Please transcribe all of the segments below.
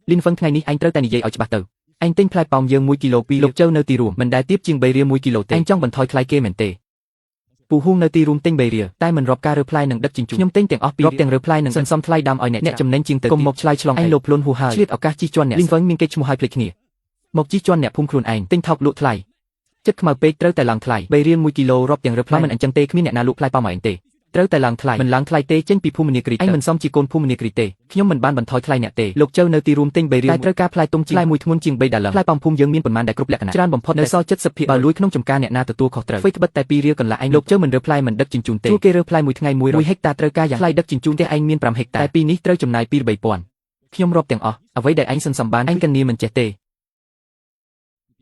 លីនហ្វឹងថ្ងៃនេះអញត្រូវតែនិយាយឲ្យច្បាស់ទៅអញទិញផ្លែប៉ោមយើង1គីឡូពីលោកជើនៅទីរួមមិនដែលទៀបជាង3រៀល1គីឡូទេអញចង់បន្ថយថ្លៃគេមែនទេពូហួងនៅទីរួមទិញ3រៀលតែមិនរាប់ការរើផ្លែនិងដឹកជញ្ជូនខ្ញុំទិញទាំងអស់ពីរាប់ទាំងរើផ្លែនិងសន្សំថ្លៃដើមឲ្យអ្នកចំណេញជាងទៅគុំមកឆ្លើយឆ្លងអញលោភលន់ហួហើយឆ្លៀតឱកាសជិះជាន់អ្នកលីនហ្វឹងមានគេឈ្មោះឲ្យភ្លេចគ្នាមកជិះជាន់អ្នកភូមិខ្លួនឯងទិញថោកលក់ថ្លៃចិត្តខ្មៅពេកត្រូវតែឡើងថ្លៃ3រៀល1គីឡូរាប់ទាំងរើផ្លែមិនអញ្ចឹងទេគ្មានអ្នកណាលក់ផ្លែប៉ោមឲ្យអញទេត្រូវតែឡើងថ្លៃមិនឡើងថ្លៃទេចេញពីភូមិនីក្រីអញមិនសមជាកូនភូមិនីក្រីទេខ្ញុំមិនបានបន្ថយថ្លៃអ្នកទេលោកជើនៅទីរួមទិញ3រៀលតែត្រូវការផ្លែទុំជាងមួយធ្ងន់ជាង$3ផ្លែប៉ោមភូមិយើងមានប៉ុន្មានដែលគ្រប់លក្ខណៈច្រើនបំផុតនៅសល់70%បើលួយក្នុងចំការអ្នកណាទទួលខុសត្រូវធ្វើត្បិតតែ2រៀលកន្លះឯងលោកជើមិនរើផ្លែមិនដឹកជញ្ជូនទេជួគេរើផ្លែមួយថ្ងៃ100ហិកតាត្រូវការយ៉ាងថ្លៃដឹកជញ្ជូនទេឯងមាន5ហិកតាតែពីនេះត្រូវចំណាយ2-3ពាន់ខ្ញុំរាប់ទាំងអស់អ្វីដែលឯងសន្សំបានឯងកញ្ញាមិនចេះទេ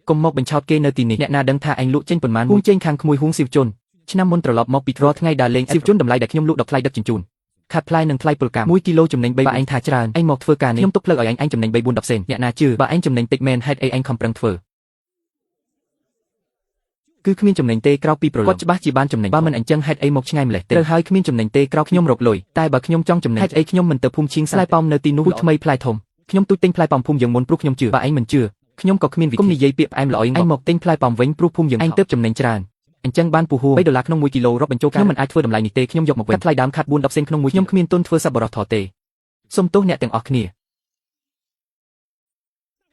កុំមកបញ្ឆោតគេនៅទីនេះអ្នកណាដឹងថាឯងលក់ចេញប៉ុន្មានហួងចេញខាងក្មួយហួងស៊ីវជុនឆ្នាំមុនត្រឡប់មកពីរាល់ថ្ងៃដើរលេងស៊ីវជុនតម្លៃដែលខ្ញុំលក់ដល់ថ្លៃដឹកជញ្ជូនខាត់ផ្លែនិងថ្លៃពលកម្ម1គីឡូចំណេញ3បើឯងថាច្រើនឯងមកធ្វើការនេះខ្ញុំទុកផ្លូវឲ្យឯងចំណេញ3-4-10សេនអ្នកណាជឿបើឯងចំណេញតិចមែនហេតុអីឯងខំប្រឹងធ្វើគឺគ្មានចំណេញទេក្រៅពីប្រឡប់គាត់ច្បាស់ជាបានចំណេញបើមិនអញ្ចឹងហេតុអីមកឆ្ងាយម្លេះទេត្រូវហើយគ្មានចំណេញទេក្រៅខ្ញុំរកលុយតែបើខ្ញុំចង់ចំណេញហេតុអីខ្ញុំមិនទៅភូមិឈៀងស្លែប៉ោមនៅទីនោះថ្មីផ្លែធំខ្ញុំទូចទិញផ្លែប៉ោមភូមិយើងមុនព្រោះខ្ញុំជឿបើឯងមិនជឿខ្ញុំក៏គ្មានវិធីគុំនិយាយពាក្យផ្អែមល្អឯងមកទិញផ្លែប៉ោមវិញព្រោះភូមិយើងឯងទៅចំណេញច្រើនអញ្ចឹងបានពូហួរ$3ក្នុង1គីឡូរាប់បញ្ចូលខ្ញុំមិនអាចធ្វើតម្លៃនេះទេខ្ញុំយកមកវិញកាត់ថ្លៃដើមខាត់4-10សេនក្នុងមួយខ្ញុំគ្មានទុនធ្វើសប្បុរសធម៌ទេសុំទោសអ្នកទាំងអស់គ្ន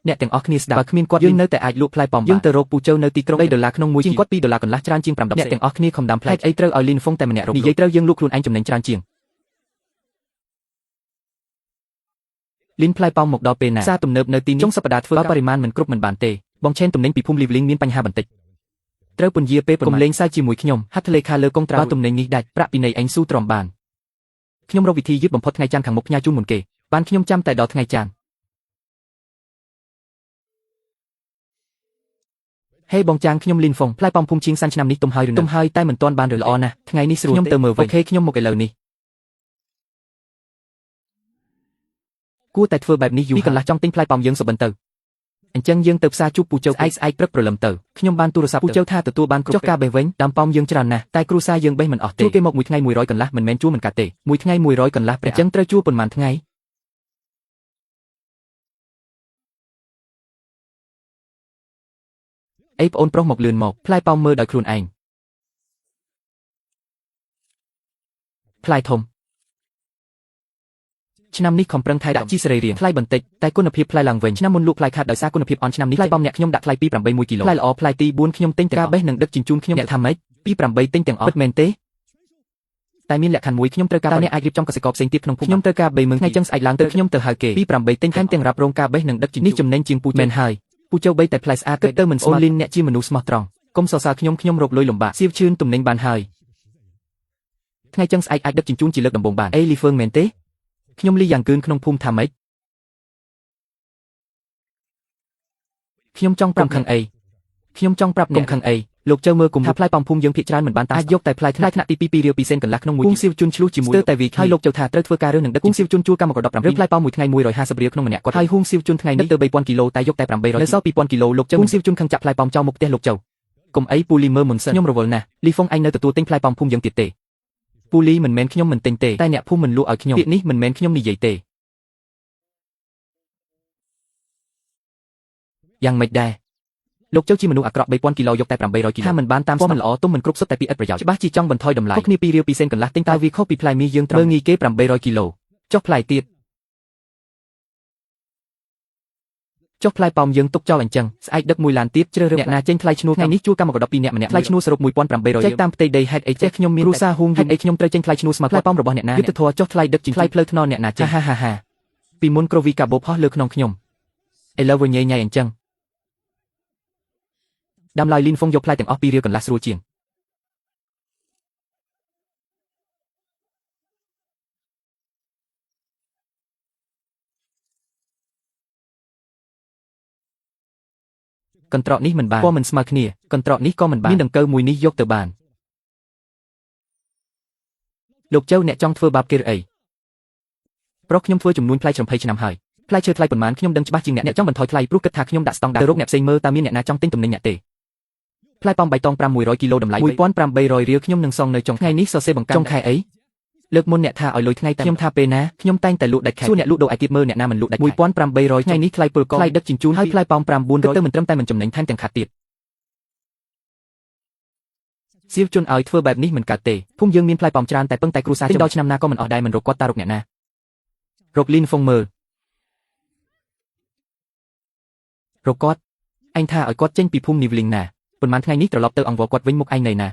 ាអ្នកទាំងអស់គ្នាស្ដាប់បើគ្មានគាត់យើងនៅតែអាចលក់ផ្លែប៉ោមយើងទៅរកពូជើនៅទីក្រុង$3ក្នុងមួយជាងគាត់$2កន្លះច្រើនជាង5-10សេនអ្នកទាំងអស់គ្នាខំដាំផ្លែអីត្រូវឲ្យលីនហ្វុងតែម្នាក់រកនិយាយត្រូវយើងលក់ខ្លួនឯងចំណេញច្រើនជាងលីនផ្លែប៉ោមមកដល់ពេលណាសារទំនើបនៅទីនេះចុងសប្តាហ៍ធ្វើបរិមាណមិនគ្រប់មិនបានទេបងឆេនទំនិញពីភូមិលីវលីងមានបញ្ហាបន្តិចត្រូវពន្យាពេលកុំលេងសើចជាមួយខ្ញុំហាត់លេខាលើកុងត្រាទំនិញនេះដាច់ប្រាក់ពីនៃអញស៊ូទ្រាំបានខ្ញុំរកវិធីយឺតបំផុតថ្ងៃច័ន្ទខាងមុខផ្ញើជូនមុនគេបានខ្ញុំចាំតែដល់ថ្ងៃច័ន្ទហេបងចាងខ្ញុំលីនហ្វុងផ្លែប៉ោមភូមិឈៀងសាន់ឆ្នាំនេះទុំហើយឬនៅទុំហើយតែមិនទាន់បានឬល្អណាស់ថ្ងៃនេះស្រួលខ្ញុំទៅមើលវិញអូខេខ្ញុំមកឥឡូវនេះគួរតែធ្វើបែបនេះយូរពីកន្លះចង់ទិញផ្លែប៉ោមយើងសុបិនទៅអញ្ចឹងយើងទៅផ្សារជួបពូជើស្អែកព្រឹកព្រលឹមទៅខ្ញុំបានទូរស័ព្ទពូជើថាទទួលបានគ្រប់ចុះការបេះវិញដើមប៉ោមយើងច្រើនណាស់តែគ្រួសារយើងបេះមិនអស់ទេជួគេមកមួយថ្ងៃ100កន្លះមិនមែនជួមិនកាត់ទេមួយថ្ងៃ100កន្លះព្រះអញ្ចឹងត្រូវជួប៉ុន្មានថ្ងៃអីប្អូនប្រុសមកលឿនមកផ្លែប៉ោមមើលដោយខ្លួនឯងផ្លែធំឆ្នាំនេះខំប្រឹងថែដាក់ជីសរីរាង្គថ្លៃបន្តិចតែគុណភាពផ្លែឡើងវិញឆ្នាំមុនលក់ផ្លែខាតដោយសារគុណភាពអន់ឆ្នាំនេះផ្លែប៉ោមអ្នកខ្ញុំដាក់ថ្លៃពី8 1គីឡូផ្លែល្អផ្លែទី4ខ្ញុំទិញតែការបេះនិងដឹកជញ្ជូនខ្ញុំអ្នកថាម៉េចពី8ទិញទាំងអស់ពិតមែនទេតែមានលក្ខខណ្ឌមួយខ្ញុំត្រូវការតើអ្នកអាចរៀបចំកសិករផ្សេងទៀតក្នុងភូមិខ្ញុំត្រូវការ30000ថ្ងៃចឹងស្អែកឡើងទៅខ្ញុំទៅហៅគេពី8ទិញថែមទាំងរ៉ាប់រងការបេះនិងដឹកជញ្ជូននេះចំណេញជាងពូជមែនហើយពូជើ3តែផ្លែស្អាតគិតទៅមិនស្មើអូនលីនអ្នកជាមនុស្សស្មោះត្រង់កុំសរសើរខ្ញុំរកលុយលំបាកសៀវឈឿនទំនិញបានហើយថ្ងៃចឹងស្អែកអាចដឹកជញ្ជូនជាលើកដំបូងបានអេលីហ្វឹងមែនទេខ្ញុំលីយ៉ាងគឿនក្នុងភូមិថាម៉េចខ្ញុំចង់ប្រាប់ខឹងអីខ្ញុំចង់ប្រាប់កុំខឹងអីលោកជើមើលគុំថាផ្លែប៉ោមភូមិយើងភាគច្រើនមិនបានតាអាចយកតែផ្លែថ្នាក់ទី2 2រៀល2សេនកន្លះក្នុងមួយគូសៀវជុនឆ្លុះជាមួយស្ទើរតែវីហើយលោកជើថាត្រូវធ្វើការរើសនឹងដឹកគូសៀវជុនជួលកម្មករ15រៀលផ្លែប៉ោមមួយថ្ងៃ150រៀលក្នុងម្នាក់គាត់ហើយហួងសៀវជុនថ្ងៃនេះទៅ3000គីឡូតែយកតែ800នៅសល់2000គីឡូលោកជើហួងសៀវជុនខឹងចាក់ផ្លែប៉ោមចោលមុខផ្ទះលោកជើកុំអីពូលីមើលមុនសិនខ្ញុំរវល់ណាស់លីហ្វុងអញនៅទទួលទិញផ្លែប៉ោមភូមិយើងទៀតទេពូលីមិនមែនខ្ញុំមិនទិញទេតែអ្នកភូមិមិនលក់ឲ្យខ្ញុំពាក្យនេះមិនមែនខ្ញុំនិយាយទេយ៉ាងម៉េចដែរលោកជើជាមនុស្សអាក្រក់3000គីឡូយកតែ800គីឡូថាមិនបានតាមស្មិនល្អទុំមិនគ្រប់សុទ្ធតែពីឥតប្រយោជន៍ច្បាស់ជាចង់បន្ថយតម្លៃខុសគ្នា2រៀល2សេនកន្លះទិញតែវាខុសពីផ្លែមីយើងត្រូវងាយគេ800គីឡូចុះផ្លែទៀតចុះផ្លែប៉ោមយើងទុកចោលអញ្ចឹងស្អែកដឹក1ឡានទៀតជ្រើសរើសអ្នកណាចេញថ្លៃឈ្នួលថ្ងៃនេះជួកម្មករ12នាក់ម្នាក់ថ្លៃឈ្នួលសរុប1800ចែកតាមផ្ទៃដីហេតុអីចេះខ្ញុំមានគ្រួសារហួងហេតុអីខ្ញុំត្រូវចេញថ្លៃឈ្នួលស្មើផ្លែប៉ោមរបស់អ្នកណាយុទ្ធធរចុះថ្លៃដឹកជញ្ជូនថ្លៃផ្លូវថ្នល់អ្នកណាចេះហាពីមុនក្រូវីកាបូផុសលើក្នុងខ្ញុំឥឡូវវិញញ៉ៃអញ្ចឹងដាំឡើយលីនហ្វុងយកផ្លែទាំងអស់2រៀលកន្លះស្រួលជាងកន្ត្រកនេះមិនបានពណ៌មិនស្មើគ្នាកន្ត្រកនេះក៏មិនបានមានដង្កូវមួយនេះយកទៅបានលោកជើអ្នកចង់ធ្វើបាបគេឬអីប្រុសខ្ញុំធ្វើចំនួនផ្លែច្រំភៃឆ្នាំហើយផ្លែឈើថ្លៃប៉ុន្មានខ្ញុំដឹងច្បាស់ជាងអ្នកចង់បន្ថយថ្លៃព្រោះគិតថាខ្ញុំដាក់ស្តង់ដារទៅរកអ្នកផ្សេងមើលតើមានអ្នកណាចង់ទិញទំនិញអ្នកទេផ្លែប៉ោមបៃតង5 100គីឡូតម្លៃ1800រៀលខ្ញុំនឹងសងនៅចុងថ្ងៃនេះសរសេរបង្កើនចុងខែអី លើកមុនអ្នកថាឲ្យលុយថ្ងៃតែខ្ញុំថាពេលណាខ្ញុំតែងតែលក់ដាច់ខែសួរអ្នកលក់ដូរឯទៀតមើលអ្នកណាមិនលក់ដាច់1800ថ្ងៃនេះថ្លៃពលកថ្លៃដឹកជញ្ជូនហើយថ្លៃប៉ោម900ទៅមិនត្រឹមតែមិនចំណេញថែមទាំងខាតទៀតសៀវជនឲ្យធ្វើបែបនេះមិនកើតទេភូមិយើងមានផ្លែប៉ោមច្រើនតែពឹងតែគ្រួសារដល់ឆ្នាំណាក៏មិនអស់ដែរមិនរកគាត់តារកអ្នកណារកលីនហ្វុងមើលរកគាត់អញថាឲ្យគាត់ចេញពីភូមិនីវលីងណាប៉ុន្មានថ្ងៃនេះត្រឡប់ទៅអង្វរគាត់វិញមុខឯងនៅណ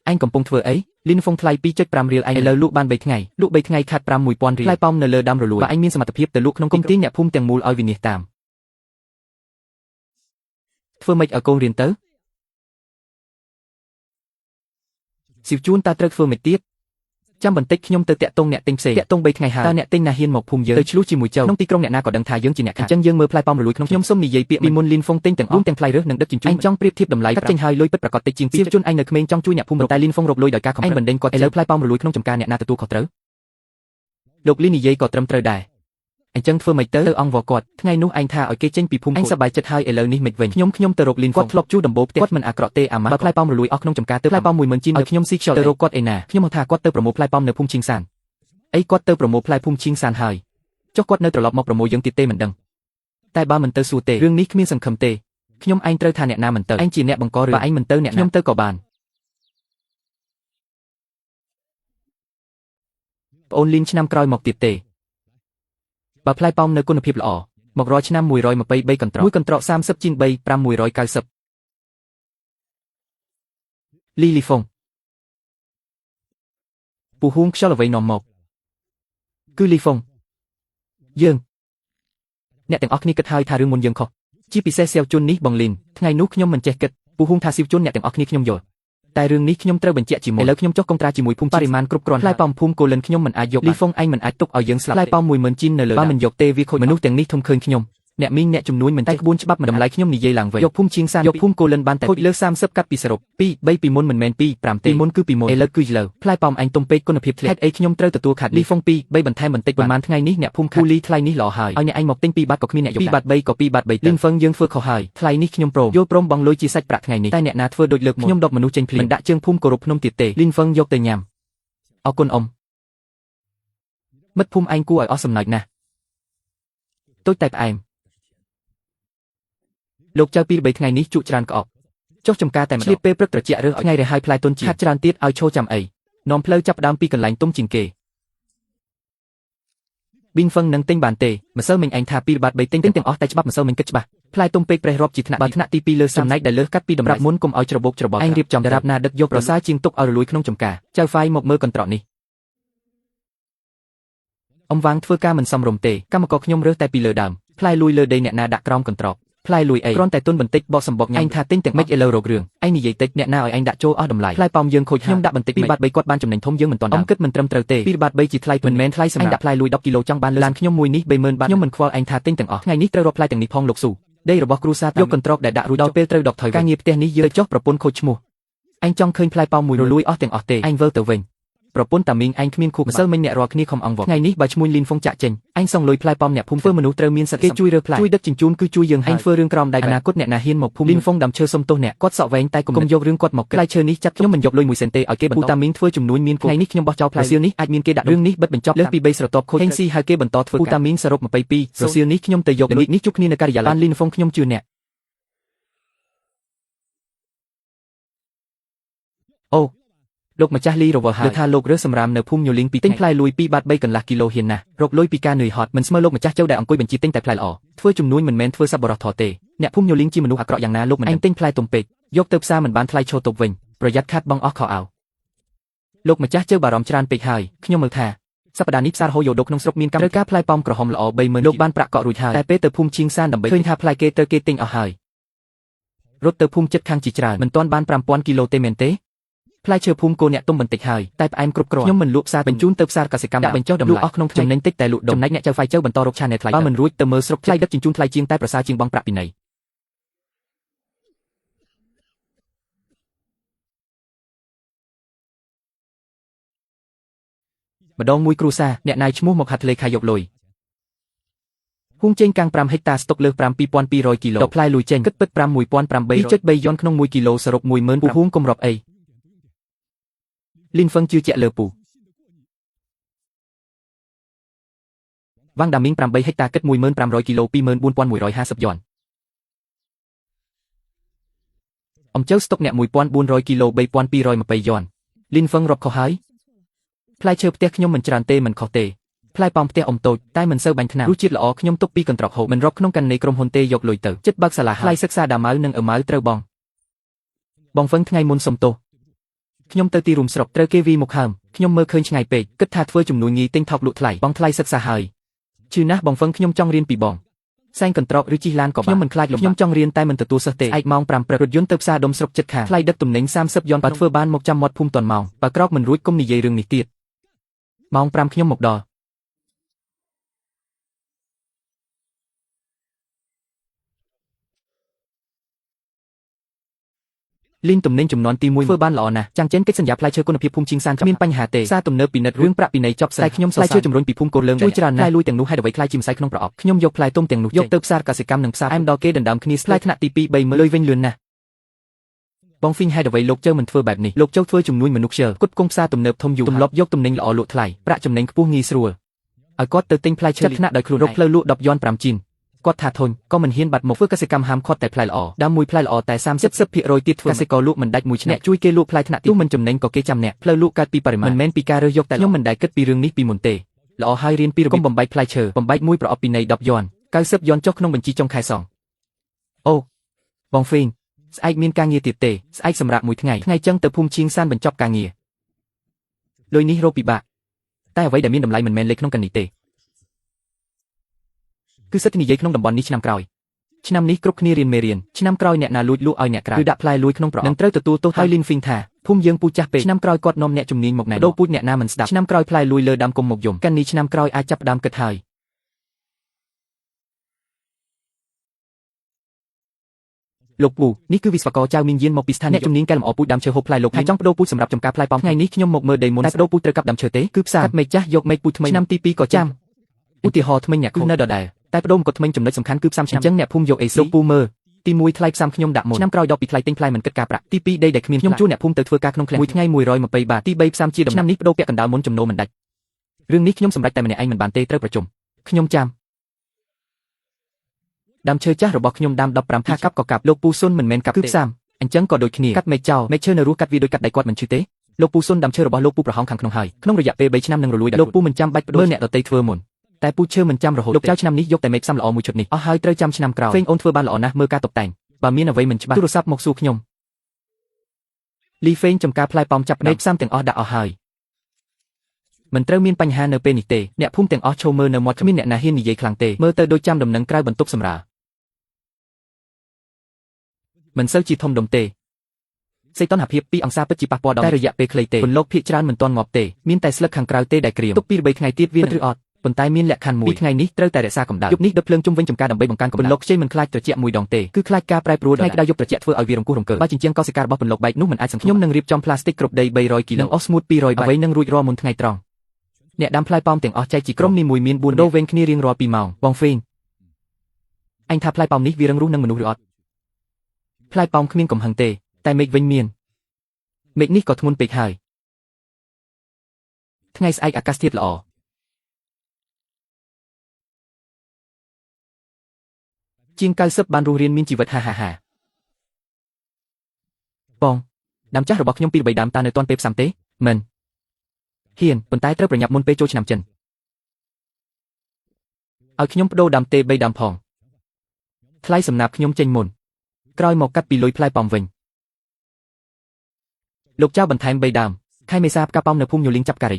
ាអញកំពុងធ្វើអីលីនហ្វុងថ្លៃ 2.5 រៀលឯងឥឡូវលក់បាន3ថ្ងៃលក់3ថ្ងៃខាត់ 5,000 រៀលថ្លៃប៉ោមនៅលើដើមរលួយបើអញមានសមត្ថភាពទៅលក់ក្នុងគុំទាញអ្នកភូមិទាំងមូលឲ្យវិនិច្ឆ័យតាមធ្វើម៉េចឲ្យកូនរៀនទៅសៀវជួនតើត្រូវធ្វើម៉េចទៀតចាំបន្តិចខ្ញុំទៅតាក់ទងអ្នកទិញផ្សេងតាក់ទង3ថ្ងៃហើយតើអ្នកទិញណាហ៊ានមកភូមិយើងទៅឆ្លោះជាមួយចៅក្នុងទីក្រុងអ្នកណាក៏ដឹងថាយើងជាអ្នកខាតអញ្ចឹងយើងមើលផ្លែប៉ោមរលួយក្នុងខ្ញុំសុំនិយាយពាក្យពីមុនលីនហ្វុងទិញទាំងអស់ទាំងផ្លែរើសនិងដឹកជញ្ជូនអញចង់ប្រៀបធៀបតម្លៃកាត់ចេញហើយលុយពិតប្រាកដតិចជាងសៀវជួនអញនៅក្មេងចង់ជួយអ្នកភូមិតែលីនហ្វុងរកលុយដោយការខំប្រឹងឯងបណ្ដេញគាត់ឥឡូវផ្លែប៉ោមរលួយក្នុងចំការអ្នកណាទទួលខុសត្រូវលោកលីននិយាយក៏ត្រឹមត្រូវដែរអញ្ចឹងធ្វើម៉េចទៅអង្វរគាត់ថ្ងៃនោះឯងថាឲ្យគេចេញពីភូមិអញសប្បាយចិត្តហើយឥឡូវនេះមិនវិញខ្ញុំទៅរកលីនគាត់ធ្លាប់ជួដំបូលផ្ទះគាត់មិនអាក្រក់ទេអាម៉ាបើផ្លែប៉ោមរលួយអស់ក្នុងចំការទៅផ្លែប៉ោម 10000 ជីនឲ្យខ្ញុំស៊ីខ្យល់ទៅរកគាត់ឯណាខ្ញុំមកថាគាត់ទៅប្រមូលផ្លែប៉ោមនៅភូមិឈីងសានអីគាត់ទៅប្រមូលផ្លែភូមិឈីងសានហើយចុះគាត់នៅត្រឡប់មកប្រមូលយើងទៀតទេមិនដឹងតែបើមិនទៅសួរទេរឿងនេះគ្មានសង្ឃឹមទេខ្ញុំឯងត្រូវថាអ្នកណាមិនទៅឯងជាអ្នកបង្ករឿងបើឯងមិនទៅអ្នកខ្ញុំទៅក៏បានប្អូនលីនឆ្នាំក្រោយមកទៀតទេបើផ្លែប៉ោមនៅគុណភាពល្អមករយឆ្នាំ123កន្ត្រកមួយកន្ត្រក30ជីន3 590លីហ្វុងពូហួងខ្យល់អ្វីនាំមកគឺលីហ្វុងយើងអ្នកទាំងអស់គ្នាគិតហើយថារឿងមុនយើងខុសជាពិសេសសៀវជុននេះបងលីនថ្ងៃនោះខ្ញុំមិនចេះគិតពូហួងថាសៀវជុនអ្នកទាំងអស់គ្នាខ្ញុំយល់តែរឿងនេះខ្ញុំត្រូវបញ្ជាក់ជាមុនឥឡូវខ្ញុំចុះកុងត្រាជាមួយភូមិបរិមាណគ្រប់គ្រាន់ផ្លែប៉ោមភូមិកូលិនខ្ញុំមិនអាចយកលីហ្វុងឯងមិនអាចទុកឲ្យយើងស្លាប់ផ្លែប៉ោម 10000 ជីននៅលើបើមិនយកទេវាខូចមនុស្សទាំងនេះធំឃើញខ្ញុំអ្នកមីងអ្នកជំនួញមិនតែក្បួនច្បាប់មិនតម្លៃខ្ញុំនិយាយឡើងវិញយកភូមិឈៀងសានយកភូមិកូលិនបានតែខូចលើ30កាត់ពីសរុប2 3ពីមុនមិនមែន2 5ទេពីមុនគឺពីមុនឥឡូវគឺលើផ្លែប៉ោមអញទុំពេកគុណភាពធ្លាក់ហេតុអីខ្ញុំត្រូវទទួលខាត់លីហ្វុង2 3បន្ថែមបន្តិចប្រហែលថ្ងៃនេះអ្នកភូមិខាត់គូលីថ្លៃនេះល្អហើយឲ្យអ្នកឯងមកទិញ2បាតក៏គ្មានអ្នកយក2បាត3ក៏2បាត3លីនហ្វឹងយើងធ្វើខុសហើយថ្លៃនេះខ្ញុំព្រមយល់ព្រមបងលុយជាសាច់ប្រាក់ថ្ងៃនេះតែអ្នកណាធ្វើដូចលើកខ្ញុំដប់មនុស្សចេញភ្លាមមិនដាក់ជើងភូមិគោរពភ្នំទៀតទេលីនហ្វឹងយកទៅញ៉ាំអរគុណអ៊ំមិត្តភូមិឯងគួរឲ្យអស់សំណើចណាស់តូចតែផ្អែមលោកចៅ2 3ថ្ងៃនេះជក់ច្រើនក្អកចុះចំការតែម្ដងឆ្លៀតពេលព្រឹកត្រជាក់រើសថ្ងៃរហើយផ្លែទុនជាខាត់ច្រើនទៀតឲ្យឈោចាំអីនាំផ្លូវចាប់ដើមពីកន្លែងទុំជាងគេប៊ីងហ្វឹងនឹងទិញបានទេម្សិលមិញឯងថា2បាត3ទិញទាំងអស់តែច្បាប់ម្សិលមិញគិតច្បាស់ផ្លែទុំពេកប្រេះរាប់ជាថ្នាក់បើថ្នាក់ទី2លើចំណែកដែលលើសកាត់ពីតម្រាប់មុនកុំឲ្យច្របូកច្របល់ឯងរៀបចំដរាបណាដឹកយកប្រសាជាងទុកឲ្យរលួយក្នុងចំការចៅហ្វាយមកមើលកន្ត្រកនេះអ៊ំវាងធ្វើការមិនសមរម្យទេកម្មករខ្ញុំរើសតែពីលើដើមផ្លែលួយលើដីអ្នកណាដាក់ក្រោមកន្ត្រកផ្លែលួយអីគ្រាន់តែទុនបន្តិចបកសម្បកញ៉ាំឯងថាទិញទាំងម៉េចឥឡូវរករឿងឯងនិយាយតិចអ្នកណាឲ្យឯងដាក់ចូលអស់តម្លៃផ្លែប៉ោមយើងខូចខ្ញុំដាក់បន្តិច2បាត3គាត់បានចំណេញធំយើងមិនទាន់អ៊ំគិតមិនត្រឹមត្រូវទេ2បាត3ជាថ្លៃមិនមែនថ្លៃសម្រាប់ដាក់ផ្លែលួយ10គីឡូចង់បានលើឡានខ្ញុំមួយនេះ 30000 បាតខ្ញុំមិនខ្វល់ឯងថាទិញទាំងអស់ថ្ងៃនេះត្រូវរកផ្លែទាំងនេះផងលោកស៊ូដីរបស់គ្រូសាយកកន្ត្រកដែលដាក់រួចដល់ពេលត្រូវដកថយការងារផ្ទះនេះយើងចុះប្រពន្ធខូចឈ្មោះឯងចង់ឃើញផ្លែប៉ោមមួយរលួយអស់ទាំងអស់ទេឯងវិលទៅវិញប្រពន្ធតាមីងឯងគ្មានខួបម្សិលមិញអ្នករាល់គ្នាខំអង្វរថ្ងៃនេះបើឈ្មោះលីនហ្វុងចាក់ចេញឯងសងលុយផ្លែប៉ោមអ្នកភូមិធ្វើមនុស្សត្រូវមានសិទ្ធិគេជួយរើផ្លែជួយដឹកជញ្ជូនគឺជួយយើងហើយឯងធ្វើរឿងក្រំដៃអនាគតអ្នកណាហ៊ានមកភូមិលីនហ្វុងដាំឈើសុំទោសអ្នកគាត់សក់វែងតែកុំយករឿងគាត់មកផ្លែឈើនេះចាត់ខ្ញុំមិនយកលុយ1សេនទេឲ្យគេបន្តតាមីងធ្វើជំនួញមានថ្ងៃនេះខ្ញុំបោះចោលផ្លែសៀលនេះអាចមានគេដាក់រឿងនេះបិទបញ្ចប់លើសពី3ស្រទាប់ខូចហេងស៊ីហើយគេបន្តធ្វើតាមីងសរុប22រសៀលនេះខ្ញុំទៅយកលុយនេះជួបគ្នានៅការិយាល័យលីនហ្វុងខ្ញុំជឿអ្នកអូលោកម្ចាស់លីរវល់ហើយថាលោករើសសម្រាមនៅភូមិញូលីងពីទិញផ្លែលួយ2បាត3កន្លះគីឡូហ៊ានណាស់រកលុយពីការនឿយហត់មិនស្មើលោកម្ចាស់ចៅដែលអង្គុយបញ្ជីទិញតែផ្លែល្អធ្វើជំនួញមិនមែនធ្វើសប្បុរសធម៌ទេអ្នកភូមិញូលីងជាមនុស្សអាក្រក់យ៉ាងណាលោកមិនឯងទិញផ្លែទុំពេកយកទៅផ្សារមិនបានថ្លៃឈរទប់វិញប្រយ័ត្នខាត់បងអស់ខោអាវលោកម្ចាស់ចៅបារម្ភច្រើនពេកហើយខ្ញុំមើលថាសប្តាហ៍នេះផ្សារហូយ៉ូដូក្នុងស្រុកមានកម្មត្រូវការផ្លែប៉ោមក្រហមល្អ 30000 លោកបានប្រាក់កក់រួចហើយតែពេលទៅភូមិឈៀងសានដើម្បីឃើញថាផ្លែគេត្រូវគេទិញអស់ហើយរត់ទៅភូមិចិត្តខាងជាច្រើនមិនទាន់បាន 5000 គីឡូទេមែនទេផ្លែឈើភូមិគោអ្នកទុំបន្តិចហើយតែផ្អែមគ្រប់គ្រាន់ខ្ញុំមិនលក់ផ្សារបញ្ជូនទៅផ្សារកសិកម្មដាក់បញ្ចុះតម្លៃអស់ក្នុងចំណេញតិចតែលក់ចំណែកអ្នកចៅហ្វាយចៅបន្តរកឆានែលថ្លៃបើមិនរួចទៅមើលស្រុកថ្លៃដឹកជញ្ជូនថ្លៃជាងតែប្រសើរជាងបងប្រាក់ពីណីម្ដងមួយគ្រួសារអ្នកណាយឈ្មោះមកហាត់ធ្លេខាយកលុយហួងចេញកាំង5ហិកតាស្តុកលើស 5200 គីឡូដកផ្លែលួយចេញគិតពិត 5800 2.3 យ៉ន់ក្នុង1គីឡូសរុប 10000 ពូហួងគំរាប់អី លីនហ្វឹងជឿជាក់លើពូវ៉ាងដាមីង8ហិកតាគិត1,500គីឡូ24,150យ៉នអំចៅស្តុកអ្នក1,400គីឡូ3,220យ៉នលីនហ្វឹងរាប់ខុសហើយផ្លែឈើផ្ទះខ្ញុំមិនច្រើនទេមិនខុសទេផ្លែប៉ោមផ្ទះអ៊ំតូចតែមិនសូវបាញ់ថ្នាំរសជាតិល្អខ្ញុំទុកពីកន្ត្រកហូបមិនរាប់ក្នុងកាន់នៃក្រុមហ៊ុនទេយកលុយទៅចិត្តបើកសាលាថ្លៃសិក្សាដាម៉ៅនិងអ៊ឺម៉ៅត្រូវបងហ្វឹងថ្ងៃមុនសុំទោសខ្ញុំទៅទីរួមស្រុកត្រូវគេវីមកហើមខ្ញុំមើលឃើញឆ្ងាយពេកគិតថាធ្វើចំនួនញីទិញថោកលក់ថ្លៃបងថ្លៃសិក្សាហើយជឿណាស់បងហ្វឹងខ្ញុំចង់រៀនពីបងសែងកន្ត្រកឬជិះឡានក៏ខ្ញុំមិនខ្លាចលំខ្ញុំចង់រៀនតែមិនទទួលសិស្សទេឯកម៉ោង5ព្រឹករថយន្តទៅផ្សារដុំស្រុកចិត្តខាងថ្លៃដឹកទំនិញ30យ៉នបើធ្វើបានមកចាំមាត់ភូមិតនម៉ោងបើក្រោកមិនរួចកុំនិយាយរឿងនេះទៀតម៉ោង5ខ្ញុំមកដល់លីនទំនិញចំនួនទី1ធ្វើបានល្អណាស់ចាំងចេញកិច្ចសន្យាផ្លែឈើគុណភាពភូមិជីងសានគ្មានបញ្ហាទេសារទំនើបពិនិត្យរឿងប្រាក់ពិន័យចប់តែខ្ញុំផ្លែឈើជំរុញពីភូមិកូនលើងជួយច្រើនណាស់ផ្លែលួយទាំងនោះហេតុអ្វីខ្លាយជាម្សៅក្នុងប្រអប់ខ្ញុំយកផ្លែទុំទាំងនោះយកទៅផ្សារកសិកម្មនិងផ្សារអែមដល់គេដណ្ដើមគ្នាផ្លែថ្នាក់ទី2 3មើលលុយវិញលឿនណាស់បងហ្វីងហេតុអ្វីលោកជើមិនធ្វើបែបនេះលោកជើធ្វើជំនួយមនុស្សខ្ជិលគត់គង់ផ្សារទំនើបធំយូរទម្លាប់យកទំនិញល្អលក់ថ្លៃប្រាក់ចំណេញខ្ពស់ងាយស្រួលឲ្យគាត់ទៅទិញផ្លែឈើថ្នាក់ដោយខ្លួនរកផ្លូវលក់10យ៉ន5ជីនគាត់ថាធុញក៏មិនហ៊ានបាត់មកធ្វើកសិកម្មហាមឃាត់តែផ្លែល្អដាំមួយផ្លែល្អតែ30% ទៀតធ្វើកសិករលក់មិនដាច់មួយឆ្នាំជួយគេលក់ផ្លែថ្នាក់ទោះមិនចំណេញក៏គេចាំអ្នកផ្លូវលក់កើតពីបរិមាណមិនមែនពីការរើសយកតែខ្ញុំមិនដែលគិតពីរឿងនេះពីមុនទេល្អហើយរៀនពីរបៀបបំបែកផ្លែឈើបំបែកមួយប្រអប់ពីនៃ10យ៉ន90យ៉នចុះក្នុងបញ្ជីចុងខែសងអូបងហ្វេងស្អែកមានការងារទៀតទេស្អែកសម្រាប់មួយថ្ងៃចឹងទៅភូមិឈៀងសានបញ្ចប់ការងារលុយនេះរកពិបាកតែអ្វីដែលមានតម្លៃមិនមែនលេខក្នុងកណ្ឌីទេគឺសិទ្ធិនិយាយក្នុងតំបន់នេះឆ្នាំក្រោយឆ្នាំនេះគ្រប់គ្នារៀនមេរៀនឆ្នាំក្រោយអ្នកណាលួចលក់ឲ្យអ្នកក្រៅគឺដាក់ផ្លែលួយក្នុងប្រអប់នឹងត្រូវទទួលទោសហើយលីនហ្វីងថាភូមិយើងពូចាស់ពេកឆ្នាំក្រោយគាត់នាំអ្នកជំនាញមកណែដូរពូជអ្នកណាមិនស្ដាប់ឆ្នាំក្រោយផ្លែលួយលើដើមគុំមកយំកាន់នេះឆ្នាំក្រោយអាចចាប់ដើមគិតហើយលោកពូនេះគឺវិស្វករចៅមានយានមកពីស្ថានីយជំនាញកែលម្អពូជដើមឈើហូបផ្លែលោកហើយចង់បដូរពូជសម្រាប់ចំការផ្លែប៉ោមថ្ងៃនេះខ្ញុំមកមើលដីមុនតែបដូរពូជត្រូវកាប់ដើមឈើទេគឺផ្សារកាត់មែកចាស់យកមែកពូជថ្មីឆ្នាំទី2ក៏ចាំឧទាហរណ៍ថ្មីអ្នកគឺនៅដដែលតែបដូរមកថ្មីចំណុចសំខាន់គឺផ្សំឆ្នាំអញ្ចឹងអ្នកភូមិយកអេស៊ីលោកពូមើលទី1ថ្លៃផ្សំខ្ញុំដាក់មុនឆ្នាំក្រោយដល់ពីថ្លៃទិញផ្លែមិនគិតការប្រាក់ទី2ដីដែលគ្មានខ្ញុំជួលអ្នកភូមិទៅធ្វើការក្នុងឃ្លាំងមួយថ្ងៃ120បាតទី3ផ្សំជាឆ្នាំនេះបដូរពាក់កណ្ដាលមុនចំណូលមិនដាច់រឿងនេះខ្ញុំសម្រេចតែម្នាក់ឯងមិនបានទេត្រូវប្រជុំខ្ញុំចាំដើមឈើចាស់របស់ខ្ញុំដាំ15ថាកាប់ក៏កាប់លោកពូសុនមិនមែនកាប់គឺផ្សំអញ្ចឹងក៏ដូចគ្នាកាត់មែកចោលមែកឈើនៅរស់កាត់វាដោយកាត់ដៃគាត់មិនឈឺទេលោកពូសុនដាំឈើរបស់លោកពូប្រហោងខាងក្នុងហើយក្នុងរយៈពេល3ឆ្នាំនឹងរលួយលោកពូមិនចាំបាច់បដូរអ្នកដទៃធ្វើមុនតែពូឈើមិនចាំរហូតលោកចៅឆ្នាំនេះយកតែមេឃផ្សំល្អមួយឈុតនេះអស់ហើយត្រូវចាំឆ្នាំក្រោយហ្វេងអូនធ្វើបានល្អណាស់មើលការតុបតែងបើមានអ្វីមិនច្បាស់ទូរស័ព្ទមកសួរខ្ញុំលីហ្វេងចំការផ្លែប៉ោមចាប់មេឃផ្សំទាំងអស់ដាក់អស់ហើយមិនត្រូវមានបញ្ហានៅពេលនេះទេអ្នកភូមិទាំងអស់ឈរមើលនៅមាត់គ្មានអ្នកណាហ៊ាននិយាយខ្លាំងទេមើលទៅដូចចាំដំណឹងក្រៅបន្ទប់សម្រាលមិនសូវជាធំដុំទេសីតុណ្ហភាព2អង្សាពិតជាប៉ះពាល់ដល់តែរយៈពេលខ្លីទេពន្លកភាគច្រើនមិនទាន់ងាប់ទេមានតែស្លឹកខាងក្រៅទេដែលក្រៀមទុកពី3ថ្ងៃទៀតវានឹងឬអត់ប៉ុន្តែមានលក្ខខណ្ឌមួយ2ថ្ងៃនេះត្រូវតែរក្សាកម្ដៅយប់នេះដុតភ្លើងជុំវិញចំការដើម្បីបង្កើនកម្ដៅពន្លកខ្ចីមិនខ្លាចត្រជាក់មួយដងទេគឺខ្លាចការប្រែប្រួលថ្ងៃក្ដៅយប់ត្រជាក់ធ្វើឲ្យវារង្គោះរង្គើបើជាជាងកោសិការបស់ពន្លកបែកនោះមិនអាចសង្ឃឹមខ្ញុំនឹងរៀបចំផ្លាស្ទិកគ្រប់ដី300គីឡូអស់ស្មូត200អ្វីនឹងរួចរាល់មុនថ្ងៃត្រង់អ្នកដាំផ្លែប៉ោមទាំងអស់ចែកជាក្រុមនីមួយមាន4ដូរវែងគ្នារៀងរាល់2ម៉ោងបងហ្វេងអញថាផ្លែប៉ោមនេះវារឹងរូសនឹងមនុស្សឬអត់ផ្លែប៉ោមគ្មានកំហឹងទេតែមេឃវិញមានមេឃនេះក៏ធ្ងន់ពេកហើយថ្ងៃស្អែកអាកាសធាតុល្អជាង90បានរស់រានមានជីវិតហាបងដើមចាស់របស់ខ្ញុំពី3ដើមតើនៅទាន់ពេលផ្សំទេមិនហ៊ានប៉ុន្តែត្រូវប្រញាប់មុនពេលចូលឆ្នាំចិនឲ្យខ្ញុំបដូរដើមទេ3ដើមផងថ្លៃសំណាប់ខ្ញុំចេញមុនក្រោយមកកាត់ពីលុយផ្លែប៉ោមវិញលោកចៅបន្ថែម3ដើមខែមេសាផ្កាប៉ោមនៅភូមិញូលីងចាប់ការី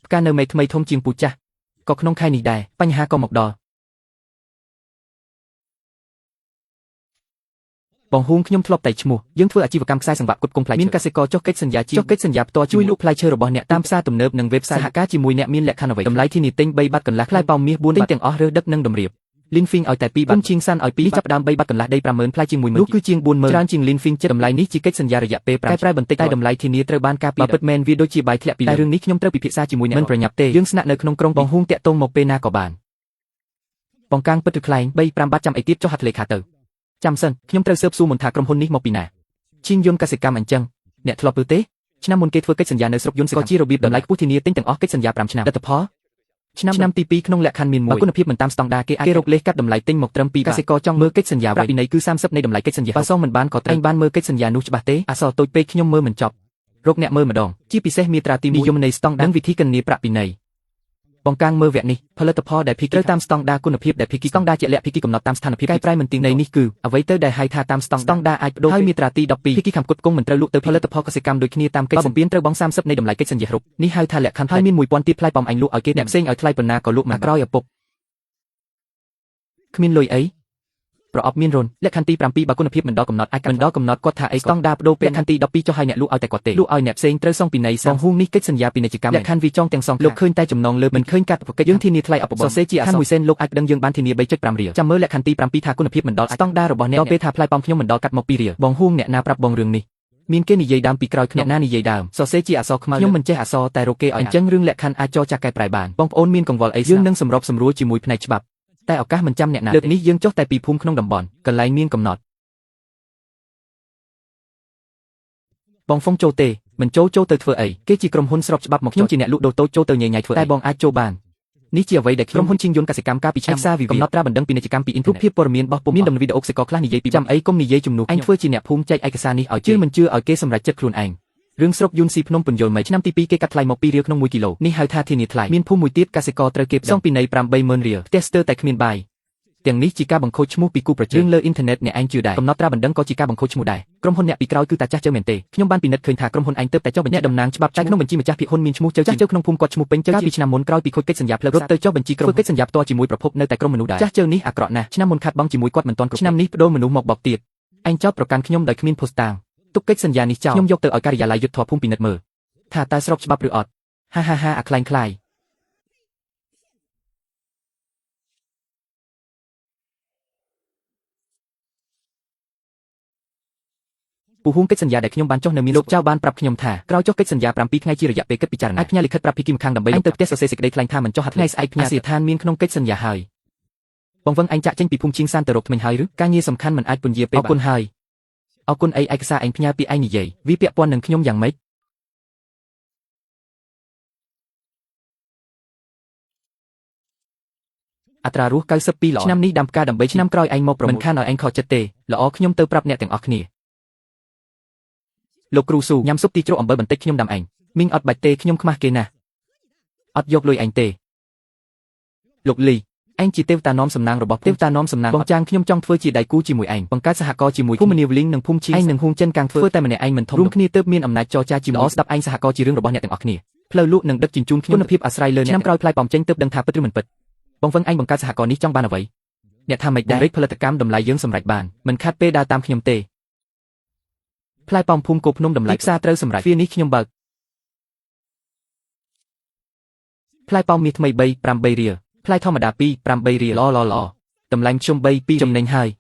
ផ្កានៅមេថ្មីធំជាងពូចាស់ក៏ក្នុងខែនេះដែរបញ្ហាក៏មកដល់បងហួងខ្ញុំធ្លាប់តែឈ្មោះយើងធ្វើអាជីវកម្មខ្សែសង្វាក់ផ្គត់ផ្គង់ផ្លែឈើមានកសិករចុះកិច្ចសន្យាផ្ទាល់ជួយលក់ផ្លែឈើរបស់អ្នកតាមផ្សារទំនើបនិងវេបសាយសហការជាមួយអ្នកមានលក្ខខណ្ឌអ្វីតម្លៃធានាទិញ3បាត់កន្លះផ្លែប៉ោមមាស4បាត់ទិញទាំងអស់រើសដឹកនិងតម្រៀបលីនហ្វីងឲ្យតែ2បាត់ជាងសានឲ្យ2ចាប់ដើម3បាត់កន្លះដី50000ផ្លែជាង10000នោះគឺជាង40000ច្រើនជាងលីនហ្វីងចិត្តតម្លៃនេះជាកិច្ចសន្យារយៈពេល5ប្រែបន្តិចតែតម្លៃធានាត្រូវបានការពីពិតមែនវាដូចជាបាយធ្លាក់ពីតែរឿងនេះខ្ញុំត្រូវពិភាក្សាជាមួយអ្នកមិនប្រញាប់ទេយើងស្នាក់នៅក្នុងក្រុងបងហួងតាក់ទងមកពេលណាក៏បានបងកាងពិតឬខ្លែង3-5បាត់ចាំអីទៀតចុះហត្ថលេខាទៅចាំសិនខ្ញុំត្រូវស៊ើបសួរមុនថាក្រុមហ៊ុននេះមកពីណាឈិងយន្តកសិកម្មអញ្ចឹងអ្នកធ្លាប់ឮទេ ឆ្នាំមុនគេធ្វើកិច្ចសន្យានៅស្រុកយន្តក៏ជារបៀបតម្លៃខ្ពស់ធានាទិញទាំងអស់កិច្ចសន្យា5ឆ្នាំលទ្ធផលឆ្នាំទី2ក្នុងលក្ខខណ្ឌមានមួយគុណភាពមិនតាមស្តង់ដារគេអាចរកលេសកាត់តម្លៃទិញមកត្រឹម2កសិករចង់មើលកិច្ចសន្យាប្រាក់ពិន័យគឺ30នៃតម្លៃកិច្ចសន្យាបើសងមិនបានក៏ត្រូវបានមើលកិច្ចសន្យានោះច្បាស់ទេអសរតូចពេកខ្ញុំមើលមិនចប់រកអ្នកមើលម្ដងជាពិសេសមាត្រាទី1និយមនៃស្តង់ដារវិធីគណនាប្រាក់ពិន័យបង្កើងមើលវគ្គនេះផលិតផលដែលភីគីត្រូវតាមស្តង់ដារគុណភាពដែលភីគីស្តង់ដារជាក់លាក់ភីគីកំណត់តាមស្ថានភាពកែប្រែមិនទៀងនៃនេះគឺអ្វីទៅដែលហៅថាតាមស្តង់ដារអាចបដូរហើយមាត្រាទី12ភីគីខាងផ្គត់ផ្គង់មិនត្រូវលក់ទៅផលិតផលកសិកម្មដូចគ្នាតាមកិច្ចបំពេញត្រូវបង់30នៃតម្លៃកិច្ចសន្យាគ្រប់នេះហៅថាលក្ខខណ្ឌហើយមាន1000ទៀតផ្លែប៉ោមអញលក់ឲ្យគេអ្នកផ្សេងឲ្យថ្លៃប៉ុណ្ណាក៏លក់មិនក្រោយឪពុកគ្មានលុយអីប្រអប់មានរុនលក្ខខណ្ឌទី7បើគុណភាពមិនដល់កំណត់អាចមិនដល់កំណត់គាត់ថាអីស្តង់ដារបដូរពេលខណ្ឌទី12ចុះឲ្យអ្នកលក់ឲ្យតែគាត់ទេលក់ឲ្យអ្នកផ្សេងត្រូវសងពិន័យបងហួងនេះកិច្ចសន្យាពាណិជ្ជកម្មលក្ខខណ្ឌវាចងទាំងសងលោកឃើញតែចំណងលើមិនឃើញកាត់ប្រកិច្ចយើងធានាថ្លៃអបបរសរសេរជាអក្សរ1សេនលោកអាចដឹងយើងបានធានា 3.5 រៀលចាំមើលលក្ខខណ្ឌទី7ថាគុណភាពមិនដល់ស្តង់ដាររបស់អ្នកដល់ពេលថាផ្លែប៉ោមខ្ញុំមិនដល់កាត់មក2រៀលបងហួងអ្នកណាប្រាប់បងរឿងនេះមានគេនិយាយដើមពីក្រោយខ្ញុំណានិយាយដើមសរសេរជាអក្សរខ្មៅខ្ញុំមិនចេះអក្សរតែរកគេឲ្យអញ្ចឹងរឿងលក្ខខណ្ឌអាចចរចាកែប្រែបានបងប្អូនមានកង្វល់អីយើងនឹងសម្របសម្រួលជាមួយផ្នែកច្បាប់តែឱកាសមិនចាំអ្នកណាលើកនេះយើងចុះតែពីភូមិក្នុងតំបន់កន្លែងមានកំណត់បងហ្វុងចូលទេមិនចូលទៅធ្វើអីគេជាក្រុមហ៊ុនស្របច្បាប់មកខ្ញុំជាអ្នកលក់ដូរតូចចូលទៅញ៉ៃធ្វើតែបងអាចចូលបាននេះជាអ្វីដែលក្រុមហ៊ុនជាងយន្តកសិកម្មកាលពីឆ្នាំកំណត់ត្រាបណ្ដឹងពាណិជ្ជកម្មពីអ៊ីនធឺណិតភាពព័ត៌មានបោះពុំមានដំណវីដេអូកសិករខ្លះនិយាយពីចាំអីគុំនិយាយជំនួសអញធ្វើជាអ្នកភូមិចែកឯកសារនេះឲ្យជឿមិនជឿឲ្យគេសម្រេចចិត្តខ្លួនឯងរឿងស្រុកយូនស៊ីភ្នំពន្យល់មិនឆ្នាំទី2គេកាត់ថ្លៃមក2រៀលក្នុង1គីឡូនេះហៅថាធានាថ្លៃមានភូមិមួយទៀតកសិករត្រូវគេសងពិន័យ80000រៀលផ្ទះស្ទើរតែគ្មានបាយទាំងនេះជាការបង្ខូចឈ្មោះពីគូប្រជែងលើអ៊ីនធឺណិតអ្នកឯងជឿដែរកំណត់ត្រាបណ្ដឹងក៏ជាការបង្ខូចឈ្មោះដែរក្រុមហ៊ុនអ្នកពីក្រោយគឺតាចាស់ជើមែនទេខ្ញុំបានពិនិត្យឃើញថាក្រុមហ៊ុនឯងទៅតែចុះបញ្ជីតំណាងច្បាប់តែក្នុងបញ្ជីម្ចាស់ភាគហ៊ុនមានឈ្មោះជើចាស់ជើក្នុងភូមិគាត់ឈ្មោះពេញជើពីឆ្នាំមុនក្រោយពីខូចកិច្ចសន្យាផ្លូវរត់ទៅចុះបញ្ជីក្រុមកិច្ចសន្យាផ្ទាល់ជាមួយប្រភពនៅតែក្រុមមនុស្សដែរចាស់ជើនេះអាក្រក់ណាស់ឆ្នាំមុនខាត់បងជាមួយគាត់មិនទាន់គ្រប់ឆ្នាំនេះបដូរមនុស្សមកបោកទៀតឯងចោទប្រកាន់ខ្ញុំដោយគ្មានភស្តុតាងទុកកិច្ចសន្យានេះចោលខ្ញុំយកទៅឲ្យការិយាល័យយុទ្ធធម៌ភូមិពិនិត្យមើលថាតើស្របច្បាប់ឬអត់ហាអាខ្លែងពូហួងកិច្ចសន្យាដែលខ្ញុំបានចុះនៅមានលោកចៅបានប្រាប់ខ្ញុំថាក្រោយចុះកិច្ចសន្យា7ថ្ងៃជារយៈពេលគិតពិចារណាអាចផ្ញើលិខិតប្រាប់ភីគីម្ខាងដើម្បីទៅផ្ទះសរសេរសេចក្តីថ្លែងថាមិនចុះថ្ងៃស្អែកផ្ញើអាសយដ្ឋានមានក្នុងកិច្ចសន្យាហើយបងវឹងឯងចាក់ចេញពីភូមិជាងសានទៅរកថ្មិញហើយឬការងារសំខាន់មិនអាចពន្យាពេលអរគុណហើយអរគុណឯកសារឯងផ្ញើពីឯងនិយាយវាពាក់ព័ន្ធនឹងខ្ញុំយ៉ាងម៉េចអត្រារស់92ល្អឆ្នាំនេះដាំផ្កាដើម្បីឆ្នាំក្រោយឯងមកប្រមិនខានឲ្យឯងខកចិត្តទេល្អខ្ញុំទៅប្រាប់អ្នកទាំងអស់គ្នាលោកគ្រូស៊ូញ៉ាំស៊ុបទីជ្រក់អំបិលបន្តិចខ្ញុំដាំឯងមីងអត់បាច់ទេខ្ញុំខ្មាស់គេណាស់អត់យកលុយឯងទេលោកលីឯងជាទេវតានាំសំណាងរបស់ទេវតានាំសំណាងបងចាងខ្ញុំចង់ធ្វើជាដៃគូជាមួយឯងបង្កើតសហករណ៍ជាមួយភូមិនីវលីងនិងភូមិឈីឯងនឹងហួងចិនកាំងធ្វើតែម្នាក់ឯងមិនធំរួមគ្នាទើបមានអំណាចចរចាជាមួយស្ដាប់ឯងសហករណ៍ជារឿងរបស់អ្នកទាំងអស់គ្នាផ្លូវលក់និងដឹកជញ្ជូនខ្ញុំគុណភាពអាស្រ័យលើឆ្នាំក្រោយផ្លែប៉ោមចេញទើបដឹងថាពិតឬមិនពិតបងវឹងឯងបង្កើតសហករណ៍នេះចង់បានអ្វីអ្នកថាម៉េចដែរផលិតកម្មតម្លៃយើងសម្រេចបានមិនខាត់ពេលដើរតាមខ្ញុំទេផ្លែប៉ោមភូមិគោភ្នំតម្លៃផ្សារត្រូវសម្រេចវានេះខ្ញុំបើកផ្លែប៉ោមមាសថ្មី3 8រៀលផ្លែធម្មតា2 8រៀលល្អតម្លៃខ្ញុំ3 2ចំណេញហើយ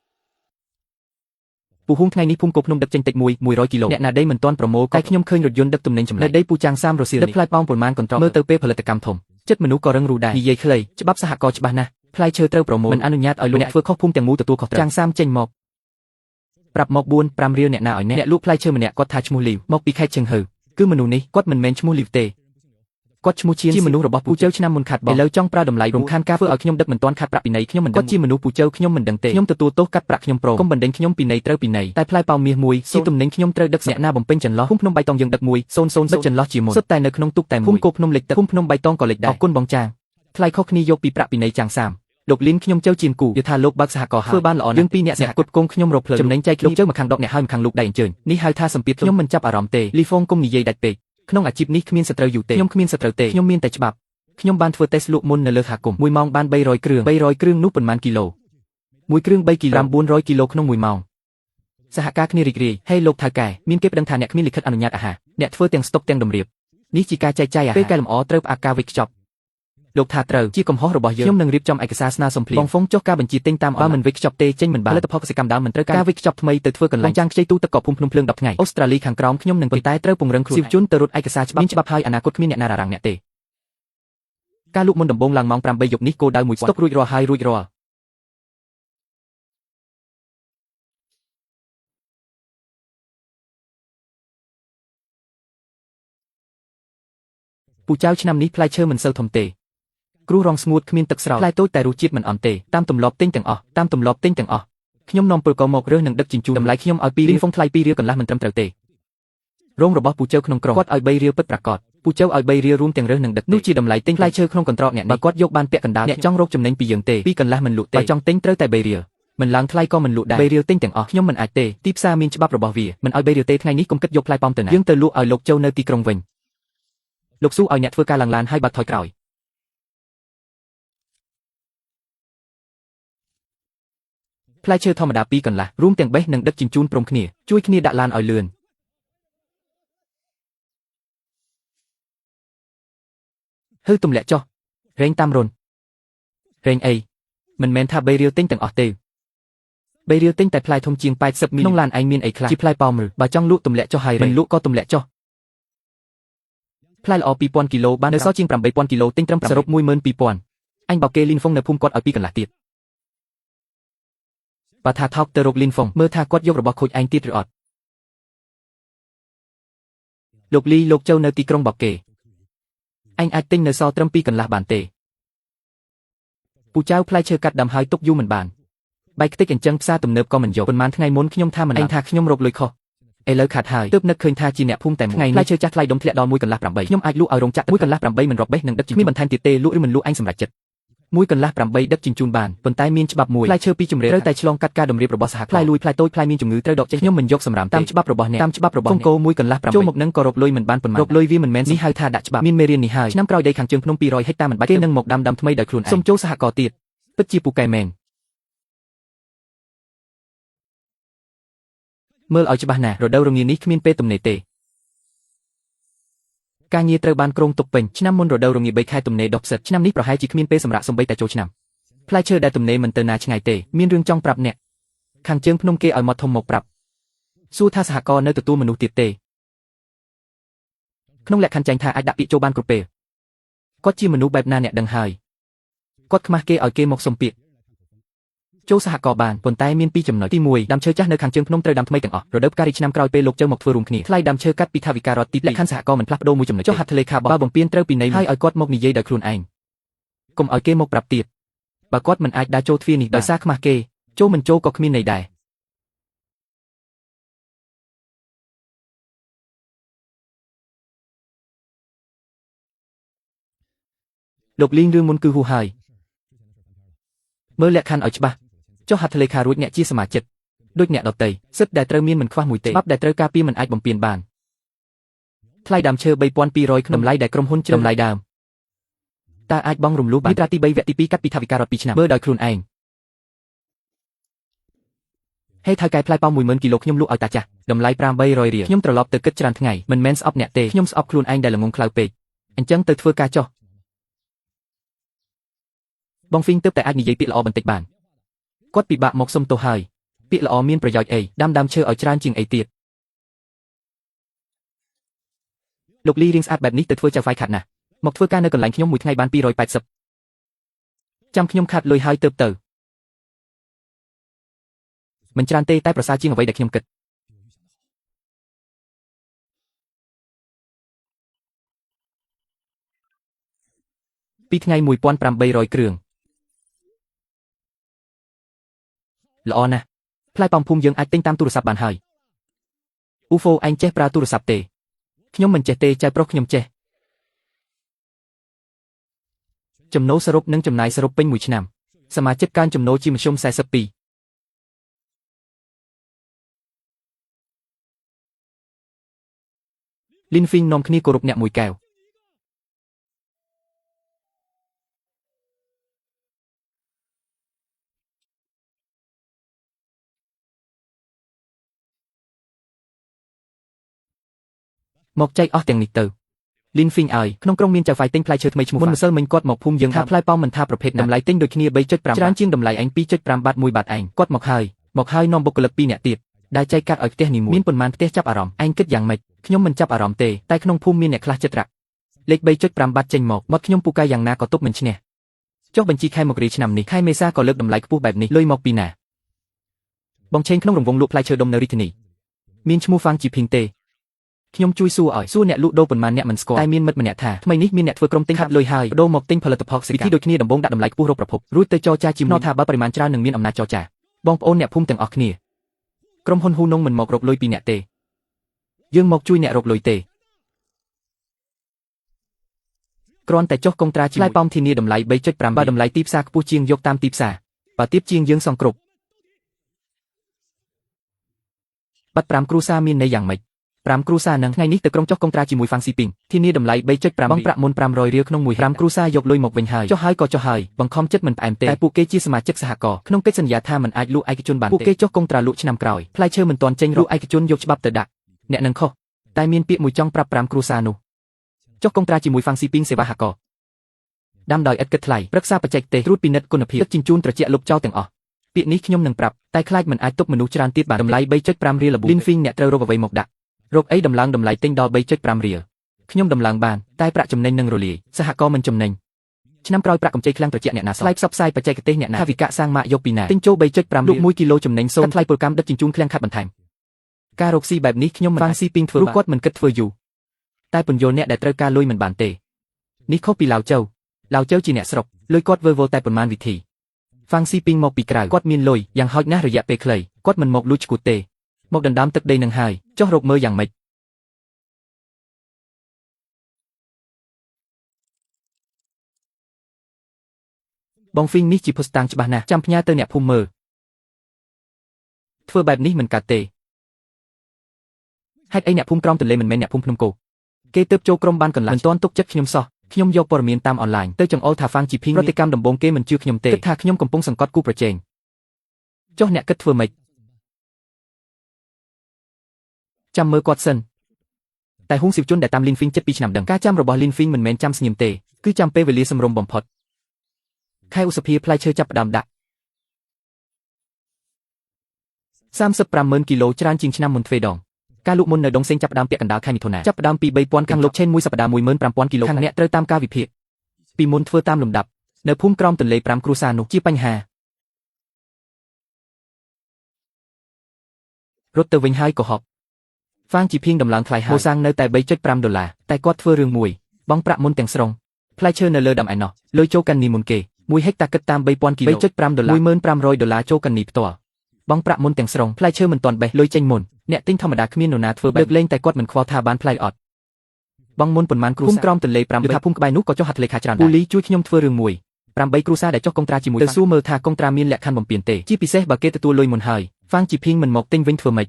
ពូហួងថ្ងៃនេះភូមិគោភ្នំដឹកចេញតិច100គីឡូអ្នកណាដេមិនទាន់ប្រមូលតែខ្ញុំឃើញរថយន្តដឹកទំនិញចម្លែកដីពូចាង30រសៀលដឹកផ្លែប៉ោមប៉ុន្មានកន្ត្រកមើលទៅពេលផលិតកម្មធំចិត្តមនុស្សក៏រឹងរូរដែរនិយាយខ្លីច្បាប់សហករណ៍ច្បាស់ណាស់ផ្លែឈើត្រូវប្រមូលមិនអនុញ្ញាតឲ្យលោកអ្នកធ្វើខុសភូមិទាំងមូលទទួលខុសត្រូវចាង30ចេញមកប្រាប់មក4 5រៀលអ្នកណាឲ្យអ្នកលក់ផ្លែឈើម្នាក់គាត់ថាឈ្មោះលីវមកពីខេត្តឈឹងហឺគឺមនុស្សនេះគាត់មិនមែនឈ្មោះលីវទេគាត់ឈ្មោះឈៀនជាមនុស្សរបស់ពូជើឆ្នាំមុនខាត់បងឥឡូវចង់ប្រើតម្លៃរំខានការធ្វើឲ្យខ្ញុំដឹកមិនទាន់ខាត់ប្រាក់ពិន័យខ្ញុំមិនដឹងគាត់ជាមនុស្សពូជើខ្ញុំមិនដឹងទេខ្ញុំទទួលទោសកាត់ប្រាក់ខ្ញុំព្រមកុំបណ្ដេញខ្ញុំពិន័យត្រូវពិន័យតែផ្លែប៉ោមមាសមួយស៊ីទំនិញខ្ញុំត្រូវដឹកអ្នកណាបំពេញចន្លោះភូមិភ្នំបៃតងយើងដឹក100ដឹកចន្លោះជាមុនសុទ្ធតែនៅក្នុងទូកតែមួយភូមិគោភ្នំលិចទឹកភូមិភ្នំបៃតងក៏លិចដែរអរគុណបងចាងថ្លៃខុសគ្នាយកពីប្រាក់ពិន័យចាង30លោកលីនខ្ញុំជើជាងគូយល់ថាលោកបើកសហករណ៍ធ្វើបានល្អណាស់យើងពីរអ្នកសហគត់គង់ខ្ញុំរកផ្លូវចំណេញចែកលោកជើម្ខាងដកអ្នកហើយម្ខាងលោកដៃអញ្ជើញនេះហៅថាសម្ពាធខ្ញុំមិនចាប់អារម្មណ៍ទេលីហ្វុងគុំនិយាយដាច់ពេកក្នុងអាជីពនេះគ្មានសត្រូវយូរទេខ្ញុំគ្មានសត្រូវទេខ្ញុំមានតែច្បាប់ខ្ញុំបានធ្វើតេស្តលក់មុននៅលើសហគមន៍1ម៉ោងបាន300គ្រឿងគ្រឿងនោះប៉ុន្មានគីឡូមួយគ្រឿង3គីឡូ400គីឡូក្នុង1ម៉ោងសហការគ្នារីករាយហេលោកថៅកែមានគេប្តឹងថាអ្នកគ្មានលិខិតអនុញ្ញាតអាហារអ្នកធ្វើទាំងស្តុកទាំងតម្រៀបនេះជាការចែកចាយអាហារពេលកែលម្អត្រូវផ្អាកការវេចខ្ចប់លោកថាត្រូវជាកំហុសរបស់យើងខ្ញុំនឹងរៀបចំឯកសារស្នើសុំភ្លាមបងហ្វុងចុះការបញ្ជាទិញតាមបើមិនវេចខ្ចប់ទេចេញមិនបានផលិតផលកសិកម្មដើមមិនត្រូវការវេចខ្ចប់ថ្មីទៅធ្វើកន្លែងចាងខ្ចីទូទឹកកកភូមិភ្នំភ្លើង10ថ្ងៃអូស្ត្រាលីខាងក្រោមខ្ញុំនឹងប៉ុន្តែត្រូវពង្រឹងខ្លួនស៊ីវជុនទៅរត់ឯកសារច្បាប់មានច្បាប់ហើយអនាគតគ្មានអ្នកណារារាំងអ្នកទេការលក់មុនដំបូងឡើងម៉ោង8យប់នេះគោលដៅមួយស្តុករួចរាល់ហើយរួចរាល់ ពូចៅឆ្នាំនេះផ្លែឈើមិនសូវធំទេគ្រូរងស្ងួតគ្មានទឹកស្រោចផ្លែតូចតែរសជាតិមិនអន់ទេតាមទម្លាប់ទិញទាំងអស់ខ្ញុំនាំពលករមករើសនឹងដឹកជញ្ជូនតម្លៃខ្ញុំឲ្យ2រៀលហ្វុងថ្លៃ2រៀលកន្លះមិនត្រឹមត្រូវទេរងរបស់ពូចៅក្នុងក្រុមគាត់ឲ្យ3រៀលពិតប្រាកដពូចៅឲ្យ3រៀលរួមទាំងរើសនឹងដឹកនោះជាតម្លៃទិញផ្លែឈើក្នុងកន្ត្រកអ្នកបើគាត់យកបានពាក់កណ្ដាលអ្នកចង់រកចំណេញពីយើងទេ2កន្លះមិនលក់ទេបើចង់ទិញត្រូវតែ3រៀលមិនឡើងថ្លៃក៏មិនលក់ដែរ3រៀលទិញទាំងអស់ខ្ញុំមិនអាចទេទីផ្សារមានច្បាប់របស់វាមិនឲ្យ3រៀលទេថ្ងៃនេះកុំគិតយកផ្លែប៉ោមទៅណាយើងទៅលក់ឲ្យលោកជូនៅទីក្រុងវិញលោកស៊ូឲ្យអ្នកធ្វើការឡើងឡានឲ្យបាត់ថយក្រោយផ្លែឈើធម្មតា2កន្លះរួមទាំងបេះនិងដឹកជញ្ជូនព្រមគ្នាជួយគ្នាដាក់ឡានឲ្យលឿនហឺទម្លាក់ចុះរែងតាមរុនរែងអីមិនមែនថា3រៀលទិញទាំងអស់ទេ3រៀលទិញតែផ្លែធំជាង80មីលក្នុងឡានឯងមានអីខ្លះជាផ្លែប៉ោមឬបើចង់លក់ទម្លាក់ចុះហើយមិនលក់ក៏ទម្លាក់ចុះផ្លែល្អ2000គីឡូបាននៅសល់ជាង8000គីឡូទិញត្រឹមសរុប12000អញបោកគេលីនហ្វុងនៅភូមិគាត់ឲ្យ2កន្លះទៀតបើថាថោកទៅរកលីនហ្វុងមើលថាគាត់យករបស់ខូចឯងទៀតឬអត់លោកលីលោកជូនៅទីក្រុងបោកគេអញអាចទិញនៅសល់ត្រឹម2កន្លះបានទេពូចៅផ្លែឈើកាត់ដាំហើយទុកយូរមិនបានបែកខ្ទេចអញ្ចឹងផ្សារទំនើបក៏មិនយកប៉ុន្មានថ្ងៃមុនខ្ញុំថាមិនឯងថាខ្ញុំរកលុយខុសឥឡូវខាត់ហើយទើបនឹកឃើញថាជាអ្នកភូមិតែមួយថ្ងៃផ្លែឈើចាស់ថ្លៃដុំធ្លាក់ដល់1កន្លះ8ខ្ញុំអាចលក់ឲ្យរោងចក្រ1កន្លះ8មិនរាប់បេះនិងដឹកជញ្ជូនបន្ថែមទៀតទេលក់ឬមិនលក់អញសម្រេចចិត្ត1កន្លះ8ដឹកជញ្ជូនបានប៉ុន្តែមានច្បាប់មួយផ្លែឈើពីជំរាបត្រូវតែឆ្លងកាត់ការតម្រៀបរបស់សហគមន៍ផ្លែលួយផ្លែតូចផ្លែមានជំងឺត្រូវដកចេញខ្ញុំមិនយកសម្រាមតាមច្បាប់របស់អ្នកកងគោ1កន្លះ8ចូលមកនឹងក៏រកលុយមិនបានប៉ុន្មានរកលុយវាមិនមែននេះហៅថាដាក់ច្បាប់មានមេរៀននេះហើយឆ្នាំក្រោយដីខាងជើងភ្នំ200ហិកតាមិនបាច់គេនឹងមកដាំថ្មីដោយខ្លួនឯងសុំចូលសហគមន៍ទៀតពិតជាពូកែមែនមើលឲ្យច្បាស់ណាស់រដូវរងានេះគ្មានពេលទំនេរទេការងារត្រូវបានក្រុងទុកពេញឆ្នាំមុនរដូវរងា3ខែទំនេរដុះផ្សិតឆ្នាំនេះប្រហែលជាគ្មានពេលសម្រាប់សំបីតែចូលឆ្នាំផ្លែឈើដែលទំនេរមិនទៅណាឆ្ងាយទេមានរឿងចង់ប្រាប់អ្នកខាងជើងភ្នំគេឲ្យមកធំមកប្រាប់សួរថាសហគមន៍នៅទទួលមនុស្សទៀតទេក្នុងលក្ខខណ្ឌចែងថាអាចដាក់ពាក្យចូលបានគ្រប់ពេលគាត់ជាមនុស្សបែបណាអ្នកដឹងហើយគាត់ខ្មាស់គេឲ្យគេមកសុំពាក្យចូលសហគមន៍បានប៉ុន្តែមាន2ចំណុចទី1ដាំឈើចាស់នៅខាងជើងភ្នំត្រូវដាំថ្មីទាំងអស់រដូវផ្ការីឆ្នាំក្រោយពេលលោកជើមកធ្វើរួមគ្នាថ្លៃដាំឈើកាត់ពីថវិការដ្ឋទី2លក្ខខណ្ឌសហគមន៍មិនផ្លាស់ប្ដូរមួយចំណុចចុះហត្ថលេខាបើបំពេញត្រូវពីនៃហើយឲ្យគាត់មកនិយាយដោយខ្លួនឯងកុំឲ្យគេមកប្រាប់ទៀតបើគាត់មិនអាចដើរចូលទ្វារនេះដោយសារខ្មាស់គេចូលមិនចូលក៏គ្មានន័យដែរលោកលីងរឿងមុនគឺហួសហើយមើលលក្ខខណ្ឌឲ្យច្បាស់ចុះហត្ថលេខារួចអ្នកជាសមាជិកដូចអ្នកដតីសិទ្ធិដែលត្រូវមានមិនខ្វះមួយទេច្បាប់ដែលត្រូវការពារមិនអាចបំពានបានថ្លៃដើមឈើ3200ក្នុងតម្លៃដែលក្រុមហ៊ុនជ្រើសតម្លៃដើមតើអាចបង់រំលោះបានមាត្រាទី3វគ្គទី2កាត់ពីថវិការដ្ឋ2ឆ្នាំមើលដោយខ្លួនឯងហេថៅកែផ្លែប៉ោម10000គីឡូខ្ញុំលក់ឲ្យតាចាស់តម្លៃ500រៀលខ្ញុំត្រឡប់ទៅគិតច្រើនថ្ងៃមិនមែនស្អប់អ្នកទេខ្ញុំស្អប់ខ្លួនឯងដែលល្ងងខ្លៅពេកអញ្ចឹងទៅធ្វើការចុះបងហ្វីងទើបតែអាចនិយាយពាក្យល្អបន្តិចបានគាត់ពិបាកមកសុំទោសហើយពាក្យល្អមានប្រយោជន៍អីដាំឈើឲ្យច្រើនជាងអីទៀតលោកលីរៀងស្អាតបែបនេះទៅធ្វើចៅហ្វាយខាត់ណាស់មកធ្វើការនៅកន្លែងខ្ញុំមួយថ្ងៃបាន280ចាំខ្ញុំខាត់លុយហើយទៅមិនច្រើនទេតែប្រសើរជាងអ្វីដែលខ្ញុំគិតពីថ្ងៃ1800គ្រឿងល្អណាស់ផ្លែប៉ោមភូមិយើងអាចទិញតាមទូរស័ព្ទបានហើយអ៊ូហ្វូឯងចេះប្រើទូរស័ព្ទទេខ្ញុំមិនចេះទេចៅប្រុសខ្ញុំចេះចំណូលសរុបនិងចំណាយសរុបពេញមួយឆ្នាំសមាជិកកើនចំណូលជាមធ្យម42លីនហ្វីងនាំគ្នាគោរពអ្នកមួយកែវមកចែកអស់ទាំងនេះទៅលីនហ្វីងឲ្យក្នុងក្រុងមានចៅហ្វាយទិញផ្លែឈើថ្មីឈ្មោះមុនម្សិលមិញគាត់មកភូមិយើងថាផ្លែប៉ោមមិនថាប្រភេទណាតម្លៃទិញដូចគ្នា 3.5 ច្រើនជាងតម្លៃឯង 2.5 បាត1បាតឯងគាត់មកហើយនាំបុគ្គលិក2នាក់ទៀតដែលចែកកាត់ឲ្យផ្ទះនីមួយមានប៉ុន្មានផ្ទះចាប់អារម្មណ៍ឯងគិតយ៉ាងម៉េចខ្ញុំមិនចាប់អារម្មណ៍ទេតែក្នុងភូមិមានអ្នកខ្លះចិត្តរាក់លេខ 3.5 បាតចេញមកបាត់ខ្ញុំពូកែយ៉ាងណាក៏ទប់មិនឈ្នះចុះបញ្ជីខែមករាឆ្នាំនេះខែមេសាក៏លើកតម្លៃខ្ពស់បែបនេះលុយមកពីណាបងឆេងក្នុងរង្វង់លក់ផ្លែឈើដុំនៅរាជធានីមានឈ្មោះហ្វាងជីភីងទេ ខ្ញុំជួយសួរឲ្យសួរអ្នកលក់ដូរប៉ុន្មានអ្នកមិនស្គាល់តែមានមិត្តម្នាក់ថាថ្មីនេះមានអ្នកធ្វើក្រុមទិញខាត់លុយហើយដូរមកទិញផលិតផលវិធីដូចគ្នាដំបូងដាក់តម្លៃខ្ពស់រកប្រភពរួចទៅចរចាជាមួយថាបើបរិមាណច្រើននឹងមានអំណាចចរចាបងប្អូនអ្នកភូមិទាំងអស់គ្នាក្រុមហ៊ុនហ៊ូនងមិនមករកលុយពីអ្នកទេយើងមកជួយអ្នករកលុយទេគ្រាន់តែចុះកុងត្រាឆ្លើយប៉ោមធានាតម្លៃ 3.5 បើតម្លៃទីផ្សារខ្ពស់ជាងយកតាមទីផ្សារបើទាបជាងយើងសងគ្រប់បាត់5គ្រួសារមានន័យយ៉ាងម៉េច5គ្រួសារនឹងថ្ងៃនេះទៅក្រុងចុះកុងត្រាជាមួយ Fang Xiping ធានាតម្លៃ 3.5 បង់ប្រាក់មុន500រៀលក្នុងមួយ5គ្រួសារយកលុយមកវិញហើយចុះហើយក៏ចុះហើយបង្ខំចិត្តមិនផ្អែមទេតែពួកគេជាសមាជិកសហគមន៍ក្នុងកិច្ចសន្យាថាមិនអាចលក់ឯកជនបានទេពួកគេចុះកុងត្រាលក់ឆ្នាំក្រោយផ្លែឈើមិនទាន់ចេញលក់ឯកជនយកច្បាប់ទៅដាក់អ្នកនឹងខុសតែមានពាក្យមួយចង់ប្រាប់5គ្រួសារនោះចុះកុងត្រាជាមួយ Fang Xiping សេវាហកដាំដោយឥតគិតថ្លៃប្រឹក្សាបច្ចេកទេសត្រួតពិនិត្យគុណភាពទឹកជញ្ជូនត្រជាក់លុបចោលទាំងអស់ពាក្យនេះខ្ញុំនឹងប្រាប់តែខ្លាចមិនអាចទប់មនុស្សច្រើនទៀតបានតម្លៃ 3.5 រៀលលប៊ូ Linfing អ្នកត្រូវរកអ្វីមកដាក់រកអីដំឡើងតម្លៃទិញដល់ 3.5 រៀលខ្ញុំដំឡើងបានតែប្រាក់ចំណេញនឹងរលាយសហគមន៍មិនចំណេញឆ្នាំក្រោយប្រាក់កម្ចីខ្លាំងត្រជាក់អ្នកណាស្លាយផ្សព្វផ្សាយបច្ចេកទេសអ្នកណាថាវិកសាងម៉ាកយកពីណាទិញចូល 3.5 លក់1គីឡូចំណេញសូនថ្លៃពលកម្មដឹកជញ្ជូនឃ្លាំងខាត់បន្ថែមការរកស៊ីបែបនេះខ្ញុំមិនបានស៊ីពីងធ្វើគាត់មិនគិតធ្វើយូរតែពន្យល់អ្នកដែលត្រូវការលុយមិនបានទេនេះខុសពីឡាវជូជាអ្នកស្រុកលុយគាត់វើវល់តែប៉ុន្មានវិធី Fang Xiping មកពីក្រៅគាត់មានលុយយ៉ាងហោចណាស់រយៈពេលខ្លីគាត់មិនមកលួចឈ្គួតទេមកដណ្ដើមទឹកដីនឹងហើយចុះរកមើលយ៉ាងម៉េចបង Fing នេះជាភស្តុតាងច្បាស់ណាស់ចាំផ្ញើទៅអ្នកភូមិមើលធ្វើបែបនេះមិនកើតទេហេតុអីអ្នកភូមិក្រោមទន្លេមិនមែនអ្នកភូមិភ្នំគោគេទើបចូលក្រុមបានកន្លះមិនទាន់ទុកចិត្តខ្ញុំសោះខ្ញុំយកព័ត៌មានតាមអនឡាញទៅចង្អុលថា Fang Xiping ប្រតិកម្មដំបូងគេមិនជឿខ្ញុំទេគិតថាខ្ញុំកំពុងសង្កត់គូប្រជែងចុះអ្នកគិតធ្វើម៉េចចាំមើលគាត់សិនតែហ៊ុងស៊ីវជុនដែលតាម Linfing 7 2ឆ្នាំដឹងការចាំរបស់ Linfing មិនមែនចាំស្ងៀមទេគឺចាំពេលវេលាសមរម្យបំផុតខែឧសភាផ្លែឈើចាប់ផ្ដើមដាក់ 350000 គីឡូច្រើនជាងឆ្នាំមុនទ្វេដងការលក់មុននៅដងសេងចាប់ផ្ដើមពាក់កណ្ដាលខែមិថុនាចាប់ផ្ដើមពី 3000 ខាងលុបឆេនមួយសប្ដាហ៍ 15000 គីឡូខាងអ្នកត្រូវតាមការវិភាគពីមុនធ្វើតាមលំដាប់នៅភូមិក្រោមទន្លេ5គ្រួសារនោះជាបញ្ហារត់ទៅវិញហើយក៏ហប់ Fang Xiping ដំឡើងថ្លៃហើយហូសាំងនៅតែ $3.5 តែគាត់ធ្វើរឿងមួយបង់ប្រាក់មុនទាំងស្រុងផ្លែឈើនៅលើដើមឯណោះលុយចូលកាន់នីមុនគេ1ហិកតាគិតតាម 3000 គីឡូ $3.5 $1,500ចូលកាន់នីផ្ទាល់បង់ប្រាក់មុនទាំងស្រុងផ្លែឈើមិនទាន់បេះលុយចេញមុនអ្នកទិញធម្មតាគ្មាននរណាធ្វើបែបលេងតែគាត់មិនខ្វល់ថាបានផ្លែអត់បងមុនប៉ុន្មានគ្រួសារភូមិក្រោមទន្លេ5ថាភូមិក្បែរនោះក៏ចុះហត្ថលេខាច្រើនដែរពូលីជួយខ្ញុំធ្វើរឿងមួយ8គ្រួសារដែលចុះកុងត្រាជាមួយទៅសួរមើលថាកុងត្រាមានលក្ខខណ្ឌបំពេញទេជាពិសេសបើគេទទួលលុយមុនហើយ Fang Xiping មិនមកទិញវិញធ្វើម៉េច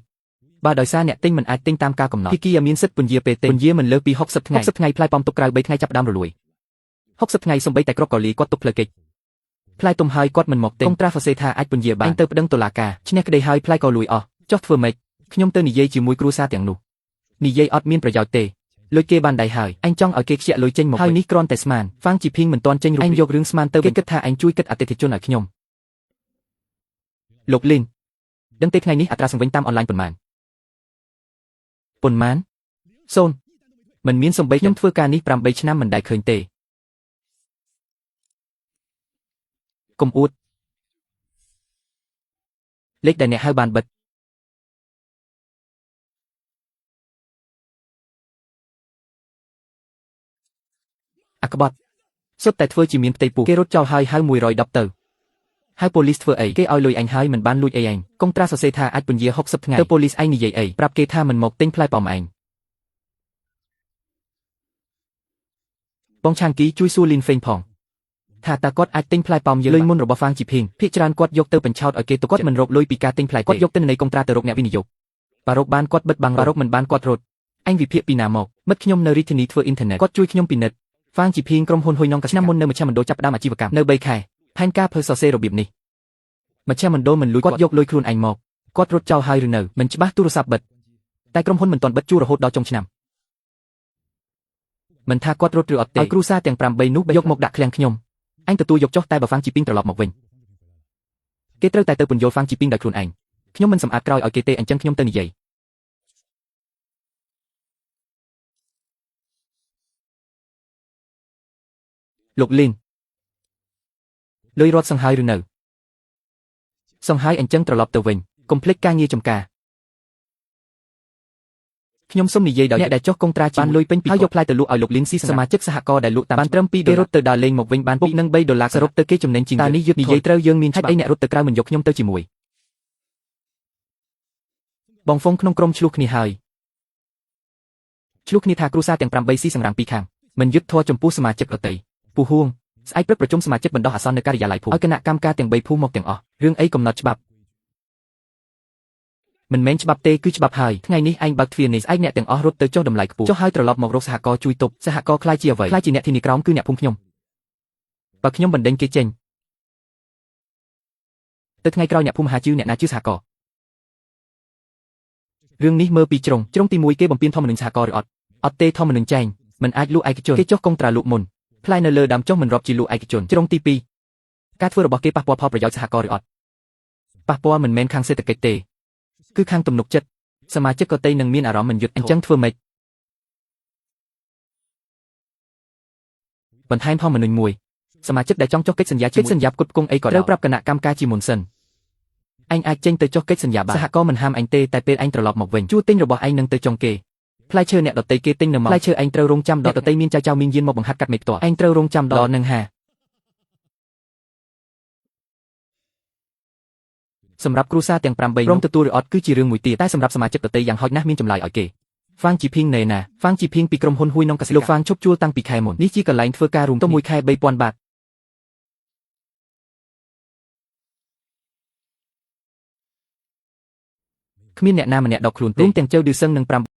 បើដោយសារអ្នកទិញមិនអាចទិញតាមការកំណត់ភាគីមានសិទ្ធិពន្យាពេលទិញពន្យាមិនលើសពី60ថ្ងៃ60ថ្ងៃផ្លែប៉ោមទុកក្រៅ3ថ្ងៃចាប់ដើមរលួយ60ថ្ងៃសំបីតែគ្រាប់កលីគាត់ទុកផ្លូវកិច្ចផ្លែទុំហើយគាត់មិនមកទិញកុងត្រាហ្វសេថាអាចពន្យាបានទៅប្តឹងតុលាការឈ្នះក្តីហើយផ្លែក៏លួយអស់ចុះធ្វើម៉េចខ្ញុំទៅនិយាយជាមួយគ្រួសារទាំងនោះនិយាយអត់មានប្រយោជន៍ទេលុយគេបានដៃហើយអញចង់ឲ្យគេខ្ជាក់លុយចេញមកហើយនេះគ្រាន់តែស្មាន Fang Xiping មិនទាន់ចេញរូបអញយករឿងស្មានទៅគេគិតថាអញជួយគិតអតិថិជនឲ្យខ្ញុំលោកលីនដឹងទេថ្ងៃនេះអត្រាសង្វិញតាមអនឡាញប៉ុន្មាន0មិនមានសំបីខ្ញុំធ្វើការនេះ8ឆ្នាំមិនដែលឃើញទេកុំអួតលេខដែលអ្នកហៅបានបិទអាក្បត់សុទ្ធតែធ្វើជាមានផ្ទៃពោះគេរត់ចោលហើយហៅ110ទៅហើយប៉ូលីសធ្វើអីគេឲ្យលុយអញហើយមិនបានលួចអីអញកុងត្រាសរសេរថាអាចពន្យា60ថ្ងៃទៅប៉ូលីសឯងនិយាយអីប្រាប់គេថាមិនមកទិញផ្លែប៉ោមឯងបងឆាងគីជួយសួរលីនហ្វេងផងថាតើគាត់អាចទិញផ្លែប៉ោមយើងលុយមុនរបស់ Fang Xiping ភាគច្រើនគាត់យកទៅបញ្ឆោតឲ្យគេទៅគាត់មិនរកលុយពីការទិញផ្លែគាត់យកទិន្នន័យកុងត្រាទៅរកអ្នកវិនិយោគបើរកបានគាត់បិទបាំងបើរកមិនបានគាត់រត់អញវិភាគពីណាមកមិត្តខ្ញុំនៅរាជធានីធ្វើអ៊ីនធឺណិតគាត់ជួយខ្ញុំពិនិត្យ Fang Xiping ក្រុមហ៊ុនហ៊ុយណុងឆ្នាំមុននៅមជ្ឈមណ្ឌលចាប់ផ្ដើមអាជីវកម្មនៅ3ខែផែនការធ្វើសរសេររបៀបនេះមជ្ឈមណ្ឌលមិនលួចគាត់យកលុយខ្លួនឯងមកគាត់រត់ចោលហើយឬនៅមិនច្បាស់ទូរស័ព្ទបិទតែក្រុមហ៊ុនមិនទាន់បិទជួររហូតដល់ចុងឆ្នាំមិនថាគាត់រត់ឬអត់ទេឲ្យគ្រូសាទាំង8នោះយកមកដាក់ឃ្លាំងខ្ញុំអញទទួលយកចុះតែបើ Fang Xiping ត្រឡប់មកវិញគេត្រូវតែទៅពន្យល់ Fang Xiping ដោយខ្លួនឯងខ្ញុំមិនសម្អាតក្រោយឲ្យគេទេអញ្ចឹងខ្ញុំទៅនិយាយលោកលីនលុយរត់សង្ហើយឬនៅសង្ហើយអញ្ចឹងត្រឡប់ទៅវិញកុំភ្លេចការងារចំការ ខ្ញុំសុំនិយាយដោយអ្នកដែលចុះកុងត្រាបានលុយពេញពីហើយយកផ្លែទៅលក់ឲ្យលោកលីនស៊ីសមាជិកសហគមន៍ដែលលក់តាមបានត្រឹម2គេរត់ទៅដើរលេងមកវិញបានពុកនឹង$3សរុបទៅគេចំណេញជាងតើនេះយុទ្ធនិយាយត្រូវយើងមានច្បាប់អីអ្នករត់ទៅក្រៅមិនយកខ្ញុំទៅជាមួយបងហ្វុងក្នុងក្រុមឆ្លោះគ្នាហើយឆ្លោះគ្នាថាគ្រួសារទាំង8ស៊ីសង្រាំពីខាងមិនយុទ្ធធរចំពោះសមាជិកដទៃពូហួងស្អែកព្រឹកប្រជុំសមាជិកបណ្ដោះអាសន្ននៅការិយាល័យភូមិឲ្យគណៈកម្មការទាំង3ភូមិមកទាំងអស់រឿងអីកំណត់ច្បាប់មិនមែនច្បាប់ទេគឺច្បាប់ហើយថ្ងៃនេះឯងបើកទ្វារនេះស្អែកអ្នកទាំងអស់រត់ទៅចុះតម្លៃខ្ពស់ចុះហើយត្រឡប់មករកសហគមន៍ជួយទប់សហគមន៍ខ្លាយជាអ្វីខ្លាយជាអ្នកធានាក្រោមគឺអ្នកភូមិខ្ញុំបើខ្ញុំបណ្ដេញគេចេញទៅថ្ងៃក្រោយអ្នកភូមិហាជឿអ្នកណាជឿសហគមន៍រឿងនេះមើលពីជ្រុងទី1គេបំពេញធម្មនុញ្ញសហគមន៍ឬអត់ទេធម្មនុញ្ញចែងមិនអាចលក់ឯកជនគេចុះកុងត្រាលក់មុនផ្លែនៅលើដើមចុះមិនរាប់ជាលក់ឯកជនជ្រុងទី2ការធ្វើរបស់គេប៉ះពាល់ផលប្រយោជន៍សហគមន៍ឬអត់ប៉ះពាល់មិនមែនខាងសេដ្ឋកិច្ចទេគឺខាងទំនុកចិត្តសមាជិកដទៃនឹងមានអារម្មណ៍មិនយុត្តិអញ្ចឹងធ្វើម៉េចបន្ថែមធម្មនុញ្ញមួយសមាជិកដែលចង់ចុះកិច្ចសន្យាផ្គត់ផ្គង់អីក៏ត្រូវប្រាប់គណៈកម្មការជាមុនសិនឯងអាចចេញទៅចុះកិច្ចសន្យាបានសហគមន៍មិនហាមឯងទេតែពេលឯងត្រឡប់មកវិញជួទិញរបស់ឯងនឹងទៅចុងគេផ្លែឈើអ្នកដទៃគេទិញនៅមកផ្លែឈើឯងត្រូវរងចាំដល់ដទៃមានចៅមានយានមកបង្ហាត់កាត់មេផ្ទាល់ឯងត្រូវរងចាំដល់នឹងហាសម្រាប់គ្រួសារទាំង8ក្រុមទទួលឬអត់គឺជារឿងមួយទៀតតែសម្រាប់សមាជិកដទៃយ៉ាងហោចណាស់មានចម្លើយឲ្យគេហ្វាងជីភីងណេណាហ្វាងជីភីងពីក្រុមហ៊ុនហ៊ុយនងកសិលោកហ្វាងឈប់ជួលតាំងពីខែមុននេះជាកន្លែងធ្វើការរួមទៅមួយខែ$3,000គ្មានអ្នកណាម្នាក់ដកខ្លួនទេរួមទាំងជើឌឺសឹងនិង5